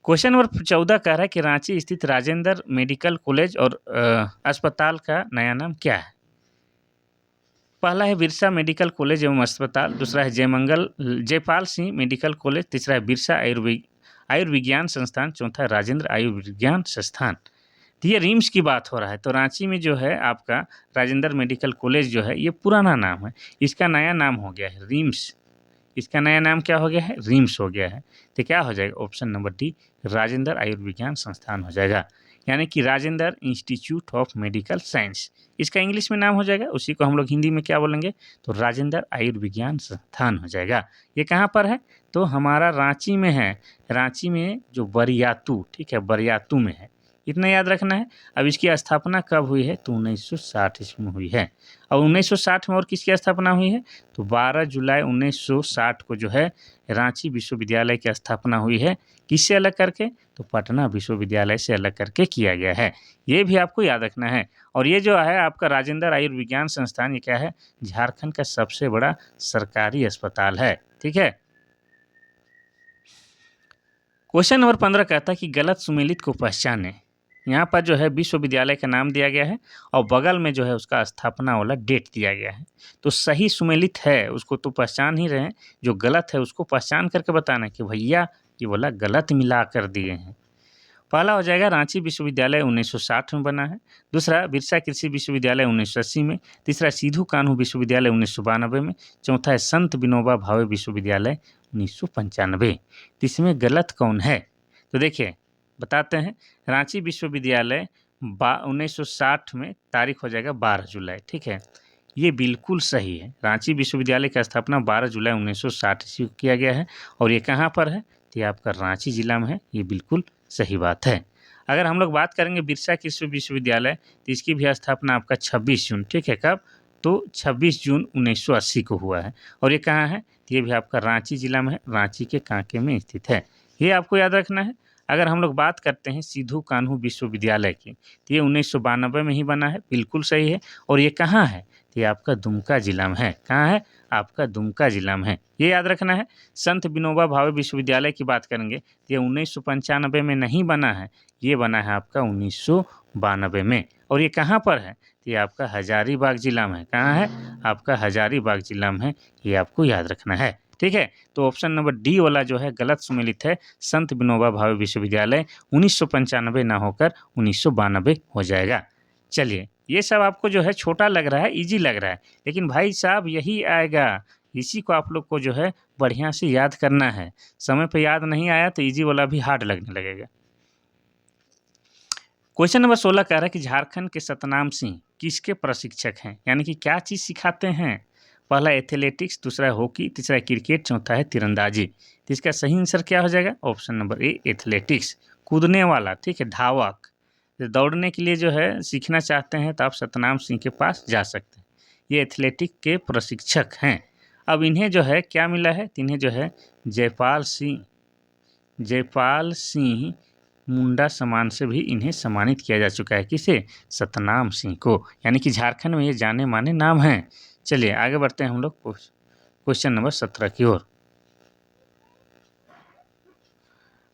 क्वेश्चन नंबर 14 कह रहा है कि रांची स्थित राजेंद्र मेडिकल कॉलेज और अस्पताल का नया नाम क्या है? पहला है बिरसा मेडिकल कॉलेज एवं अस्पताल, दूसरा है जयपाल सिंह मेडिकल कॉलेज, तीसरा है बिरसा आयुर्विज्ञान संस्थान, चौथा है राजेंद्र आयुर्विज्ञान संस्थान। तो ये रिम्स की बात हो रहा है। तो रांची में जो है आपका राजेंद्र मेडिकल कॉलेज जो है ये पुराना नाम है, इसका नया नाम हो गया है रिम्स। इसका नया नाम क्या हो गया है? रिम्स हो गया है। तो क्या हो जाएगा? ऑप्शन नंबर डी, राजेंद्र आयुर्विज्ञान संस्थान हो जाएगा, यानी कि Rajendra institute of medical science इसका इंग्लिश में नाम हो जाएगा। उसी को हम लोग हिंदी में क्या बोलेंगे? तो राजेंद्र आयुर्विज्ञान संस्थान हो जाएगा। ये कहाँ पर है? तो हमारा रांची में है। रांची में जो बरियातू, ठीक है, बरियातू में है, इतना याद रखना है। अब इसकी स्थापना कब हुई है? तो 1960 ईस्वी में हुई है। और 1960 में और किसकी स्थापना हुई है? तो 12 जुलाई 1960 को जो है रांची विश्वविद्यालय की स्थापना हुई है। किससे अलग करके? तो पटना विश्वविद्यालय से अलग करके किया गया है। ये भी आपको याद रखना है। और ये जो है आपका राजेंद्र आयुर्विज्ञान संस्थान, ये क्या है? झारखंड का सबसे बड़ा सरकारी अस्पताल है। ठीक है। क्वेश्चन नंबर 15 कहता है कि गलत सुमेलित को पहचाने। यहाँ पर जो है विश्वविद्यालय का नाम दिया गया है और बगल में जो है उसका स्थापना वाला डेट दिया गया है। तो सही सुमेलित है उसको तो पहचान ही रहे हैं, जो गलत है उसको पहचान करके बताना कि भैया ये वाला गलत मिला कर दिए हैं। पहला हो जाएगा रांची विश्वविद्यालय 1960 में बना है, दूसरा बिरसा कृषि विश्वविद्यालय 1980 में, तीसरा सिधू कान्हू विश्वविद्यालय 1992 में, चौथा है संत विनोबा भावे विश्वविद्यालय 1995। तो इसमें गलत कौन है? तो देखिए बताते हैं। रांची विश्वविद्यालय 1960 में तारीख हो जाएगा 12 जुलाई। ठीक है, ये बिल्कुल सही है। रांची विश्वविद्यालय की स्थापना 12 जुलाई 1960 ईस्वी को किया गया है और ये कहाँ पर है? तो ये आपका रांची जिला में है। ये बिल्कुल सही बात है। अगर हम लोग बात करेंगे बिरसा कृषि विश्वविद्यालय, तो इसकी भी स्थापना आपका 26 जून, ठीक है, कब? तो 26 जून 1980 को हुआ है। और ये कहाँ है? तो ये भी आपका रांची जिला में है, रांची के कांके में स्थित है। ये आपको याद रखना है। अगर हम लोग बात करते हैं सिधू कान्हू विश्वविद्यालय की, तो ये 1992 में ही बना है, बिल्कुल सही है। और ये कहाँ है? तो ये आपका दुमका जिला में है। कहाँ है? आपका दुमका जिला में है, ये याद रखना है। संत विनोबा भावे विश्वविद्यालय की बात करेंगे तो ये 1995 में नहीं बना है, ये बना है आपका 1992 में। और ये कहाँ पर है? तो ये आपका हजारीबाग जिला में है। कहाँ है? आपका हजारीबाग जिला में है, ये आपको याद रखना है। ठीक है, तो ऑप्शन नंबर डी वाला जो है गलत सुमेलित है। संत विनोबा भावे विश्वविद्यालय 1995 ना होकर 1992 हो जाएगा। चलिए, ये सब आपको जो है छोटा लग रहा है, इजी लग रहा है, लेकिन भाई साहब यही आएगा, इसी को आप लोग को जो है बढ़िया से याद करना है। समय पे याद नहीं आया तो इजी वाला भी हार्ड लगने लगेगा। क्वेश्चन नंबर 16 कह रहा है कि झारखंड के सतनाम सिंह किसके प्रशिक्षक हैं, यानी कि क्या चीज़ सिखाते हैं। पहला एथलेटिक्स, दूसरा है हॉकी, तीसरा है क्रिकेट, चौथा है तीरंदाजी। तो इसका सही आंसर क्या हो जाएगा, ऑप्शन नंबर ए एथलेटिक्स, कूदने वाला, ठीक है, धावक। तो दौड़ने के लिए जो है सीखना चाहते हैं तो आप सतनाम सिंह के पास जा सकते हैं, ये एथलेटिक के प्रशिक्षक हैं। अब इन्हें जो है क्या मिला है, तो इन्हें जो है जयपाल सिंह मुंडा सम्मान से भी इन्हें सम्मानित किया जा चुका है। किसे, सतनाम सिंह को, यानी कि झारखंड में ये जाने माने नाम हैं। चलिए आगे बढ़ते हैं हम लोग क्वेश्चन नंबर 17 की ओर।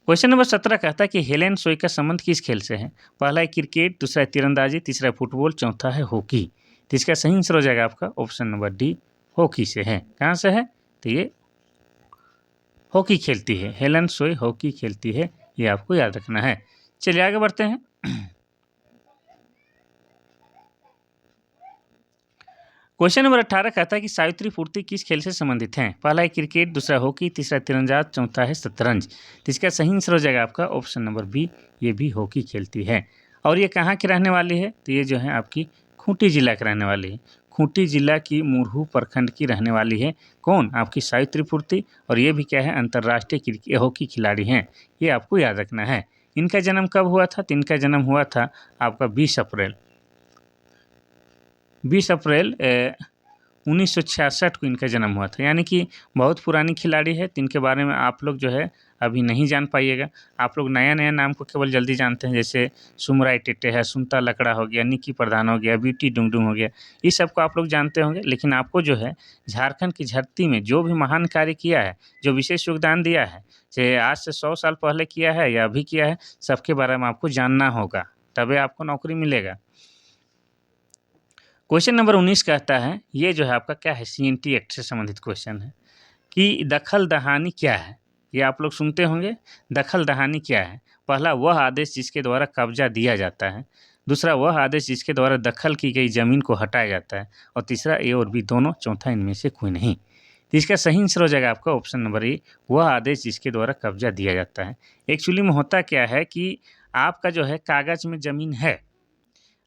क्वेश्चन नंबर 17 कहता है कि हेलेन सोई का संबंध किस खेल से है। पहला है क्रिकेट, दूसरा है तीरंदाजी, तीसरा है फुटबॉल, चौथा है हॉकी। तो इसका सही आंसर हो जाएगा आपका ऑप्शन नंबर डी, हॉकी से है। कहाँ से है, तो ये हॉकी खेलती है, हेलेन सोई हॉकी खेलती है, ये आपको याद रखना है। चलिए आगे बढ़ते हैं। क्वेश्चन नंबर 18 कहता है कि सावित्री पूर्ति किस खेल से संबंधित हैं। पहला है क्रिकेट, दूसरा हॉकी, तीसरा तीरंदाज, चौथा है शतरंज। तो इसका सही आंसर हो जाएगा आपका ऑप्शन नंबर बी, ये भी हॉकी खेलती है। और ये कहाँ की रहने वाली है, तो ये जो है आपकी खूंटी जिला की रहने वाली है। खूंटी जिला की मुरहू प्रखंड की रहने वाली है। कौन, आपकी सावित्री पूर्ति। और ये भी क्या है, अंतर्राष्ट्रीय हॉकी खिलाड़ी हैं, ये आपको याद रखना है। इनका जन्म कब हुआ था, तो इनका जन्म हुआ था आपका 20 अप्रैल 1966 को इनका जन्म हुआ था, यानी कि बहुत पुरानी खिलाड़ी है। तो इनके बारे में आप लोग जो है अभी नहीं जान पाइएगा। आप लोग नया नया नाम को केवल जल्दी जानते हैं, जैसे सुमराई टेटे है, सुनता लकड़ा हो गया, निक्की प्रधान हो गया, बीटी डुंगडुंग हो गया, इस सबको आप लोग जानते होंगे। लेकिन आपको जो है झारखंड की धरती में जो भी महान कार्य किया है, जो विशेष योगदान दिया है, चाहे आज से 100 साल पहले किया है या अभी किया है, सबके बारे में आपको जानना होगा, तभी आपको नौकरी मिलेगा। क्वेश्चन नंबर 19 कहता है, ये जो है आपका क्या है, CNT एक्ट से संबंधित क्वेश्चन है कि दखल दहानी क्या है। ये आप लोग सुनते होंगे, दखल दहानी क्या है। पहला, वह आदेश जिसके द्वारा कब्जा दिया जाता है। दूसरा, वह आदेश जिसके द्वारा दखल की गई जमीन को हटाया जाता है। और तीसरा, ए और बी दोनों, चौथा इनमें से कोई नहीं। तो इसका सही आंसर हो जाएगा आपका ऑप्शन नंबर ए, वह आदेश जिसके द्वारा कब्जा दिया जाता है। एक्चुअली में होता क्या है कि आपका जो है कागज में ज़मीन है,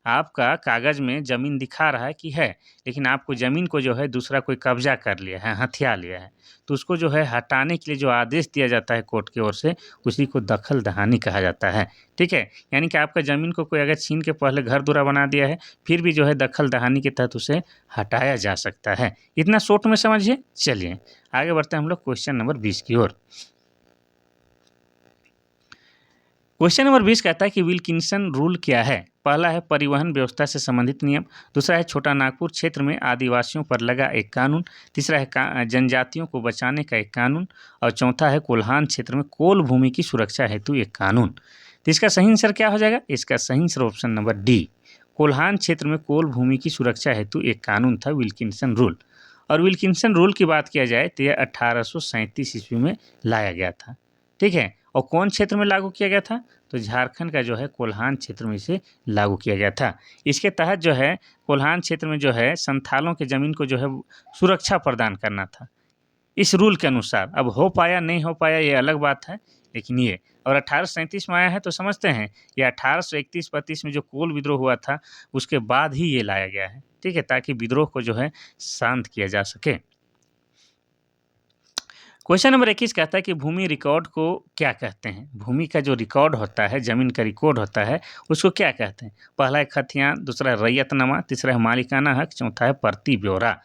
आपका कागज़ में ज़मीन दिखा रहा है कि है, लेकिन आपको ज़मीन को जो है दूसरा कोई कब्जा कर लिया है, हथिया लिया है। तो उसको जो है हटाने के लिए जो आदेश दिया जाता है कोर्ट की ओर से, उसी को दखल दहानी कहा जाता है। ठीक है, यानी कि आपका ज़मीन को कोई अगर छीन के पहले घर दुरा बना दिया है, फिर भी जो है दखल दहानी के तहत उसे हटाया जा सकता है। इतना शॉर्ट में समझिए। चलिए आगे बढ़ते हैं हम लोग क्वेश्चन नंबर 20 की ओर। क्वेश्चन नंबर 20 कहता है कि विल्किंसन रूल क्या है। पहला है परिवहन व्यवस्था से संबंधित नियम, दूसरा है छोटा नागपुर क्षेत्र में आदिवासियों पर लगा एक कानून, तीसरा है जनजातियों को बचाने का एक कानून, और चौथा है कोल्हान क्षेत्र में कोल भूमि की सुरक्षा हेतु एक कानून। तो इसका सही आंसर क्या हो जाएगा, इसका सही answer option number D, Kolhan क्षेत्र में कोल भूमि की सुरक्षा हेतु एक कानून था विल्किंसन रूल। और विल्किंसन रूल की बात किया जाए तो यह 1837 ईस्वी में लाया गया था। ठीक है, और कौन क्षेत्र में लागू किया गया था, तो झारखंड का जो है कोल्हान क्षेत्र में इसे लागू किया गया था। इसके तहत जो है कोल्हान क्षेत्र में जो है संथालों के ज़मीन को जो है सुरक्षा प्रदान करना था इस रूल के अनुसार। अब हो पाया नहीं हो पाया ये अलग बात है, लेकिन ये और 1837 में आया है तो समझते हैं ये 1831-32 में जो कोल विद्रोह हुआ था उसके बाद ही ये लाया गया है। ठीक है, ताकि विद्रोह को जो है शांत किया जा सके। क्वेश्चन नंबर 21 कहता है कि भूमि रिकॉर्ड को क्या कहते हैं। भूमि का जो रिकॉर्ड होता है, जमीन का रिकॉर्ड होता है, उसको क्या कहते हैं। पहला है खतियान, दूसरा है रैयतनामा, तीसरा है मालिकाना हक, चौथा है परती ब्यौरा।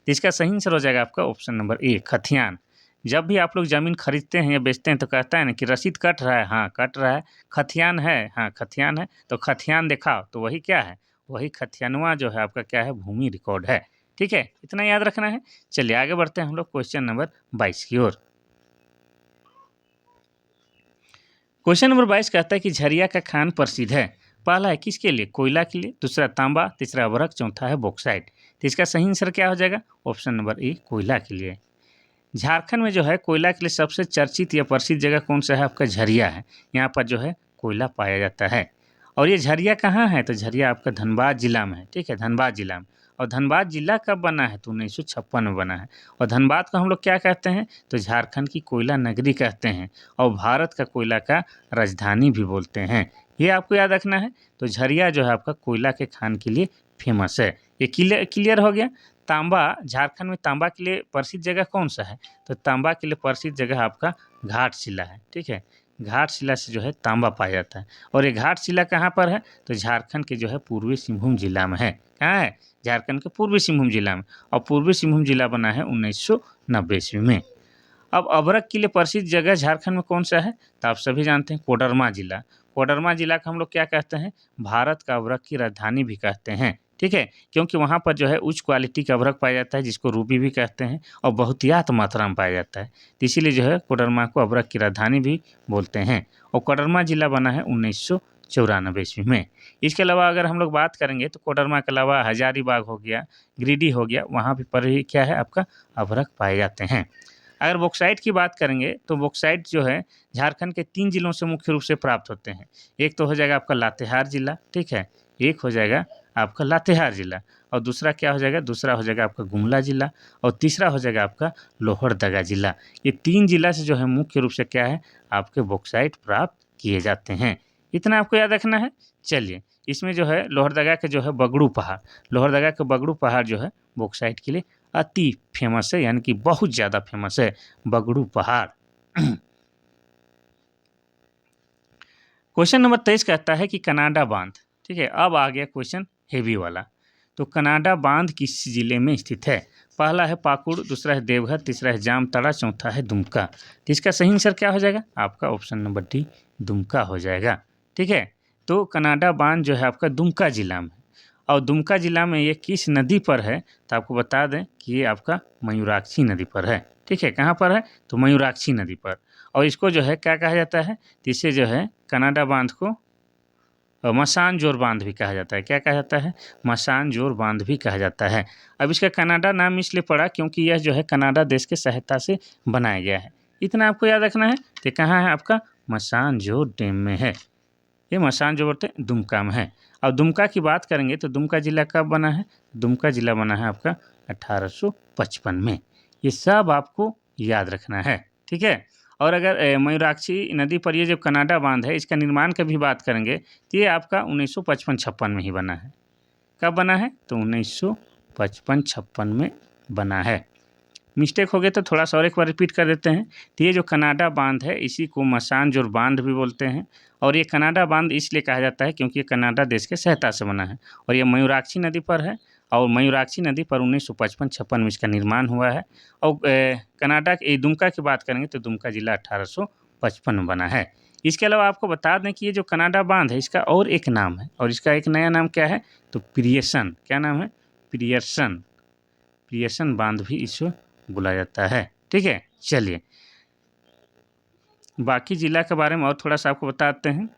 इसका सही आंसर हो जाएगा आपका ऑप्शन नंबर ए, खतियान। जब भी आप लोग ज़मीन खरीदते हैं या बेचते हैं तो कहता है ना कि रसीद कट रहा है, हाँ कट रहा है, खतियान है, हाँ खतियान है, तो खतियान दिखाओ, तो वही क्या है, वही खतियानवा जो है आपका क्या है, भूमि रिकॉर्ड है। ठीक है, इतना याद रखना है। चलिए आगे बढ़ते हैं हम लोग क्वेश्चन नंबर 22 की ओर। क्वेश्चन नंबर 22 कहता है कि झरिया का खान प्रसिद्ध है। पहला है किसके लिए, कोयला के लिए, दूसरा तांबा, तीसरा अभ्रक, चौथा है बॉक्साइट। तो इसका सही आंसर क्या हो जाएगा, ऑप्शन नंबर ए, कोयला के लिए। झारखंड में जो है कोयला के लिए सबसे चर्चित या प्रसिद्ध जगह कौन सा है? आपका झरिया है। यहाँ पर जो है कोयला पाया जाता है। और ये झरिया कहाँ है? तो झरिया आपका धनबाद जिला में है। ठीक है, धनबाद जिला में। और धनबाद जिला कब बना है? तो 1956 में बना है। और धनबाद को हम लोग क्या कहते हैं? तो झारखंड की कोयला नगरी कहते हैं और भारत का कोयला का राजधानी भी बोलते हैं। ये आपको याद रखना है। तो झरिया जो है आपका कोयला के खान के लिए फेमस है। ये क्लियर हो गया। तांबा, झारखंड में तांबा के लिए प्रसिद्ध जगह कौन सा है? तो तांबा के लिए प्रसिद्ध जगह आपका घाटशिला है। ठीक है, घाटशिला से जो है तांबा पाया जाता है। और ये घाटशिला कहाँ पर है? तो झारखंड के जो है पूर्वी सिंहभूम जिला में है। कहाँ है? झारखंड के पूर्वी सिंहभूम जिला में। और पूर्वी सिंहभूम जिला बना है 1990 ईस्वी में। अब अभ्रक के लिए प्रसिद्ध जगह झारखंड में कौन सा है? तो आप सभी जानते हैं कोडरमा जिला। कोडरमा जिला को हम लोग क्या कहते हैं? भारत का अभ्रक की राजधानी भी कहते हैं। ठीक है, क्योंकि वहाँ पर जो है उच्च क्वालिटी का अभ्रक पाया जाता है जिसको रूबी भी कहते हैं और बहुतायत मात्रा में पाया जाता है। तो इसीलिए जो है कोडरमा को अभ्रक की राजधानी भी बोलते हैं। और कोडरमा जिला बना है 1994 ईस्वी में। इसके अलावा अगर हम लोग बात करेंगे तो कोडरमा के अलावा हजारीबाग हो गया, गिरिडीह हो गया, वहाँ भी पर ही क्या है आपका अभ्रक पाए जाते हैं। अगर बॉक्साइट की बात करेंगे तो बॉक्साइट जो है झारखंड के 3 जिलों से मुख्य रूप से प्राप्त होते हैं। एक तो हो जाएगा आपका लातेहार जिला। ठीक है, एक हो जाएगा आपका लातेहार जिला और दूसरा क्या हो जाएगा? दूसरा हो जाएगा आपका गुमला जिला और तीसरा हो जाएगा आपका लोहरदगा जिला। ये 3 जिला से जो है मुख्य रूप से क्या है आपके बॉक्साइट प्राप्त किए जाते हैं। इतना आपको याद रखना है। चलिए, इसमें जो है लोहरदगा के जो है बगड़ू पहाड़, लोहरदगा के बगड़ू पहाड़ जो है बॉक्साइट के लिए अति फेमस है, यानी कि बहुत ज़्यादा फेमस है बगड़ू पहाड़। क्वेश्चन नंबर 23 कहता है कि कनाडा बांध। ठीक है, अब आ गया क्वेश्चन हेवी वाला। तो कनाडा बांध किस जिले में स्थित है? पहला है पाकुड़, दूसरा है देवघर, तीसरा है जामताड़ा, चौथा है दुमका। तो इसका सही आंसर क्या हो जाएगा? आपका ऑप्शन नंबर डी दुमका हो जाएगा। ठीक है, तो कनाडा बांध जो है आपका दुमका जिला में। और दुमका जिला में ये किस नदी पर है? तो आपको बता दें कि ये आपका मयूराक्षी नदी पर है। ठीक है, कहाँ पर है? तो मयूराक्षी नदी पर। और इसको जो है क्या कहा जाता है? तो इसे जो है कनाडा बांध को मसान जोर बांध भी कहा जाता है। क्या कहा जाता है? मसान जोर बांध भी कहा जाता है। अब इसका कनाडा नाम इसलिए पड़ा क्योंकि यह जो है कनाडा देश के सहायता से बनाया गया है। इतना आपको याद रखना है। तो कहाँ है आपका? मसान जोर डैम में है। ये मसान जोर बोलते हैं दुमका में है। और दुमका की बात करेंगे तो दुमका जिला कब बना है? दुमका जिला बना है आपका 1855 में। ये सब आपको याद रखना है। ठीक है, और अगर मयूराक्षी नदी पर ये जो कनाडा बांध है इसका निर्माण की भी बात करेंगे तो ये आपका 1955-56 में ही बना है। कब बना है? तो 1955-56 में बना है। मिस्टेक हो गया तो थोड़ा सा और एक बार रिपीट कर देते हैं। तो ये जो कनाडा बांध है इसी को मसान जोर बांध भी बोलते हैं। और ये कनाडा बांध इसलिए कहा जाता है क्योंकि ये कनाडा देश के सहायता से बना है और ये मयूराक्षी नदी पर है। और मयूराक्षी नदी पर 1955-56 में इसका निर्माण हुआ है। और कनाडा के दुमका की बात करेंगे तो दुमका जिला 1855 में बना है। इसके अलावा आपको बता दें कि ये जो कनाडा बांध है इसका और एक नाम है और इसका एक नया नाम क्या है? तो पियर्सन। क्या नाम है? पियर्सन। पियर्सन बांध भी इसको बोला जाता है। ठीक है, चलिए बाकी जिला के बारे में और थोड़ा सा आपको बताते हैं।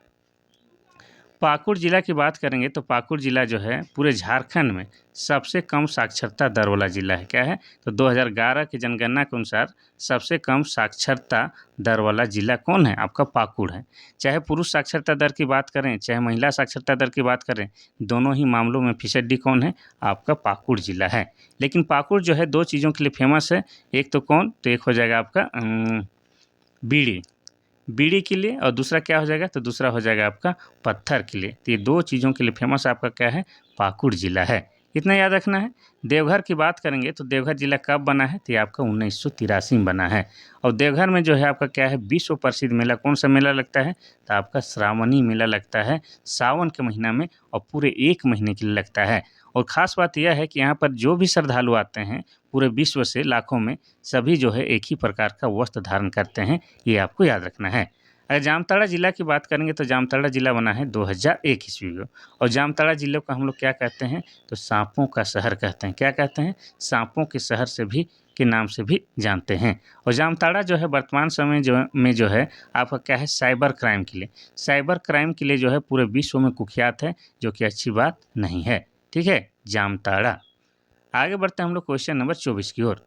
पाकुड़ जिला की बात करेंगे तो पाकुड़ जिला जो है पूरे झारखंड में सबसे कम साक्षरता दर वाला जिला है। क्या है? तो 2011 की जनगणना के अनुसार सबसे कम साक्षरता दर वाला जिला कौन है? आपका पाकुड़ है। चाहे पुरुष साक्षरता दर की बात करें चाहे महिला साक्षरता दर की बात करें, दोनों ही मामलों में फीसदी कौन है? आपका पाकुड़ जिला है। लेकिन पाकुड़ जो है 2 चीज़ों के लिए फेमस है। एक तो कौन? तो एक हो जाएगा आपका बीड़ी के लिए और दूसरा क्या हो जाएगा? तो दूसरा हो जाएगा आपका पत्थर के लिए। तो ये 2 चीज़ों के लिए फेमस आपका क्या है? पाकुड़ जिला है। इतना याद रखना है। देवघर की बात करेंगे तो देवघर जिला कब बना है? तो ये आपका 1983 में बना है। और देवघर में जो है आपका क्या है? विश्व प्रसिद्ध मेला कौन सा मेला लगता है? तो आपका श्रावणी मेला लगता है सावन के महीना में और पूरे 1 महीने के लिए लगता है। और ख़ास बात यह है कि यहाँ पर जो भी श्रद्धालु आते हैं पूरे विश्व से लाखों में, सभी जो है एक ही प्रकार का वस्त्र धारण करते हैं। ये आपको याद रखना है। अगर जामताड़ा जिला की बात करेंगे तो जामताड़ा जिला बना है 2001 ईस्वी को। और जामताड़ा जिले को हम लोग क्या कहते हैं? तो सांपों का शहर कहते हैं। क्या कहते हैं? सांपों के शहर से भी के नाम से भी जानते हैं। और जामताड़ा जो है वर्तमान समय जो है आपका क्या है? साइबर क्राइम के लिए जो है पूरे विश्व में कुख्यात है, जो कि अच्छी बात नहीं है। ठीक है, जामताड़ा। आगे बढ़ते हैं हम लोग क्वेश्चन नंबर 24 की ओर।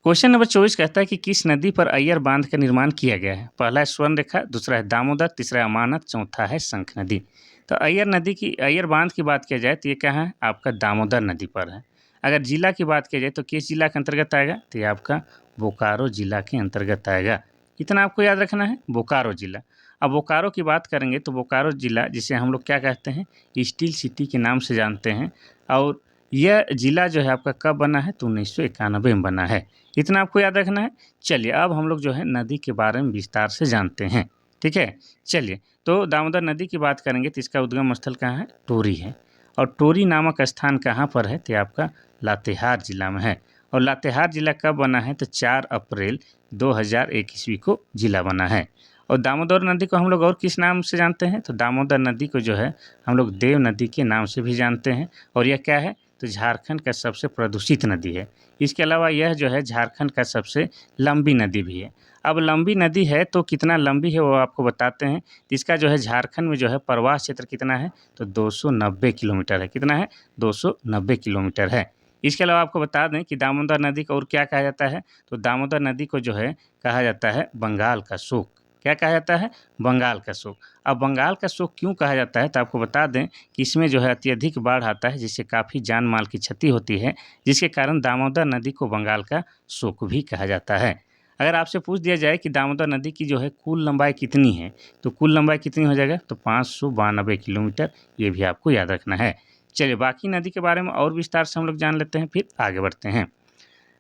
क्वेश्चन नंबर 24 कहता है कि किस नदी पर अय्यर बांध का निर्माण किया गया है। पहला है स्वर्ण रेखा, दूसरा है दामोदर, तीसरा है अमानत, चौथा है शंख नदी। तो अय्यर बांध की बात किया जाए तो ये कहाँ है, आपका दामोदर नदी पर है। अगर जिला की बात किया जाए तो किस जिला के अंतर्गत आएगा, तो ये आपका बोकारो जिला के अंतर्गत आएगा। इतना आपको याद रखना है, बोकारो जिला। अब बोकारो की बात करेंगे तो बोकारो जिला, जिसे हम लोग क्या कहते हैं, स्टील सिटी के नाम से जानते हैं। और यह जिला जो है आपका कब बना है, तो 1991 में बना है। इतना आपको याद रखना है। चलिए अब हम लोग जो है नदी के बारे में विस्तार से जानते हैं। ठीक है, चलिए तो दामोदर नदी की बात करेंगे तो इसका उद्गम स्थल कहाँ है, टोरी है। और टोरी नामक स्थान कहाँ पर है, तो आपका लातेहार जिला में है। और लातेहार जिला कब बना है, तो 4 अप्रैल 2001 ईस्वी को जिला बना है। और दामोदर नदी को हम लोग और किस नाम से जानते हैं, तो दामोदर नदी को जो है हम लोग देव नदी के नाम से भी जानते हैं। और यह क्या है, तो झारखंड का सबसे प्रदूषित नदी है। इसके अलावा यह जो है झारखंड का सबसे लंबी नदी भी है। अब लंबी नदी है तो कितना लंबी है वो आपको बताते हैं। इसका जो है झारखंड में जो है प्रवाह क्षेत्र कितना है, तो 290 किलोमीटर है। कितना है, 290 किलोमीटर है। इसके अलावा आपको बता दें कि दामोदर नदी को और क्या कहा जाता है, तो दामोदर नदी को जो है कहा जाता है बंगाल का शोक। क्या कहा जाता है, बंगाल का शोक। अब बंगाल का शोक क्यों कहा जाता है, तो आपको बता दें कि इसमें जो है अत्यधिक बाढ़ आता है, जिससे काफ़ी जान माल की क्षति होती है, जिसके कारण दामोदर नदी को बंगाल का शोक भी कहा जाता है। अगर आपसे पूछ दिया जाए कि दामोदर नदी की जो है कुल लंबाई कितनी है, तो कुल लंबाई कितनी हो जाएगा, तो 592 किलोमीटर। ये भी आपको याद रखना है। चलिए बाकी नदी के बारे में और विस्तार से हम लोग जान लेते हैं, फिर आगे बढ़ते हैं।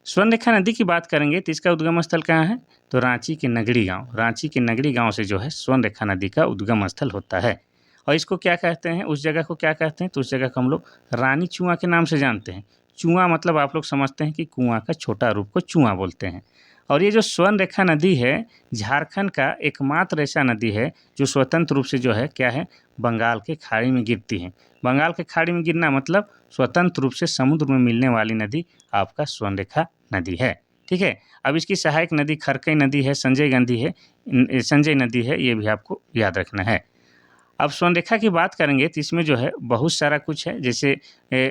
स्वर्णरेखा नदी की बात करेंगे तो इसका उद्गम स्थल कहाँ है, तो रांची के नगड़ी गांव। रांची के नगड़ी गांव से जो है स्वर्णरेखा नदी का उद्गम स्थल होता है। और इसको क्या कहते हैं, उस जगह को क्या कहते हैं, तो उस जगह को हम लोग रानी चुआ के नाम से जानते हैं। चुआ मतलब आप लोग समझते हैं कि कुआं का छोटा रूप को चुआ बोलते हैं। और ये जो स्वर्णरेखा नदी है, झारखंड का एकमात्र ऐसा नदी है जो स्वतंत्र रूप से जो है क्या है, बंगाल के खाड़ी में गिरती है। बंगाल के खाड़ी में गिरना मतलब स्वतंत्र रूप से समुद्र में मिलने वाली नदी आपका स्वर्णरेखा नदी है। ठीक है, अब इसकी सहायक नदी खरकई नदी है, संजय नदी है, ये भी आपको याद रखना है। अब स्वर्णरेखा की बात करेंगे तो इसमें जो है बहुत सारा कुछ है, जैसे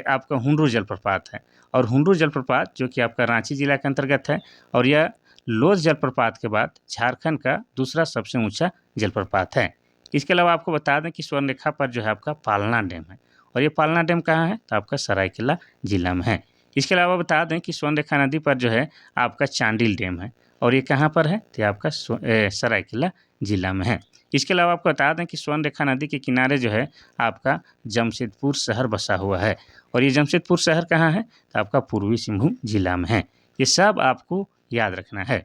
आपका हुंडरू जलप्रपात है। और हुंडरू जलप्रपात जो कि आपका रांची जिला के अंतर्गत है। और यह लोध जलप्रपात के बाद झारखंड का दूसरा सबसे ऊंचा जलप्रपात है। इसके अलावा आपको बता दें कि स्वर्णरेखा पर जो है आपका पालना डैम है। और ये पालना डैम कहाँ है, तो आपका सरायकेला जिला में है। इसके अलावा बता दें कि स्वर्णरेखा नदी पर जो है आपका चांडिल डैम है। और ये कहाँ पर है, तो आपका सरायकेला जिला में है। इसके अलावा आपको बता दें कि स्वर्णरेखा नदी के किनारे जो है आपका जमशेदपुर शहर बसा हुआ है। और ये जमशेदपुर शहर कहाँ है, तो आपका पूर्वी सिंहभूम जिला में है। ये सब आपको याद रखना है।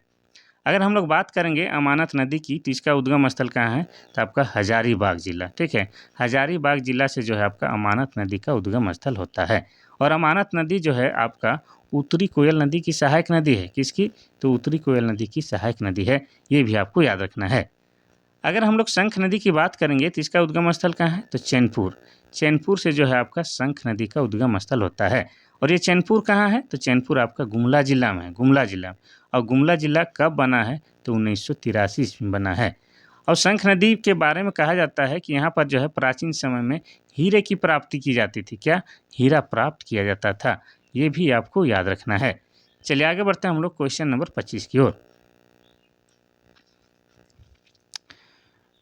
अगर हम लोग बात करेंगे अमानत नदी की तो इसका उद्गम स्थल कहाँ है, तो आपका हजारीबाग जिला। ठीक है, हजारीबाग जिला से जो है आपका अमानत नदी का उद्गम स्थल होता है। और अमानत नदी जो है आपका उत्तरी कोयल नदी की सहायक नदी है। किसकी, तो उत्तरी कोयल नदी की सहायक नदी है। ये भी आपको याद रखना है। अगर हम लोग शंख नदी की बात करेंगे तो इसका उद्गम स्थल कहाँ है, तो चैनपुर। चैनपुर से जो है आपका शंख नदी का उद्गम स्थल होता है। और ये चैनपुर कहाँ है, तो चैनपुर आपका गुमला जिला में है, गुमला जिला में। और गुमला जिला कब बना है, तो 1983 ईस्वी में बना है। और शंख नदी के बारे में कहा जाता है कि यहाँ पर जो है प्राचीन समय में हीरे की प्राप्ति की जाती थी। क्या, हीरा प्राप्त किया जाता था। ये भी आपको याद रखना है। चलिए आगे बढ़ते हैं हम लोग क्वेश्चन नंबर 25 की ओर।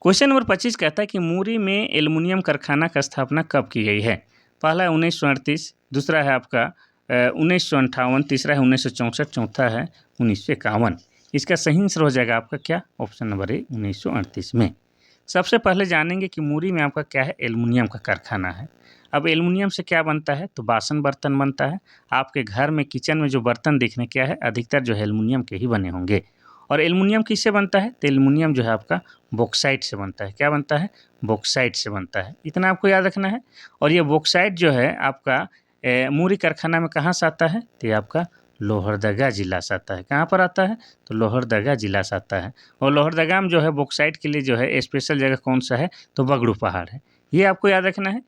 क्वेश्चन नंबर 25 कहता है कि मुरी में एल्युमिनियम कारखाना का स्थापना कब की गई है। पहला है 1938, दूसरा है आपका 1958, तीसरा है 1964, चौथा है 1951। इसका सही आंसर हो जाएगा आपका क्या, ऑप्शन नंबर ए 1938 में। सबसे पहले जानेंगे कि मुरी में आपका क्या है, एल्युमिनियम का कारखाना है। अब एल्युमिनियम से क्या बनता है, तो बासन बर्तन बनता है। आपके घर में किचन में जो बर्तन देखने क्या है, अधिकतर जो है एल्युमिनियम के ही बने होंगे। और एल्युमिनियम किससे बनता है, तो एल्युमिनियम जो है आपका बॉक्साइट से बनता है। क्या बनता है, बॉक्साइट से बनता है। इतना आपको याद रखना है। और ये बॉक्साइट जो है आपका मुरी कारखाना में कहाँ से आता है, तो ये आपका लोहरदगा जिला से आता है। कहाँ पर आता है, तो लोहरदगा जिला से आता है। और लोहरदगा में जो है बॉक्साइट के लिए जो है स्पेशल जगह कौन सा है, तो बगड़ू पहाड़ है। ये आपको याद रखना है।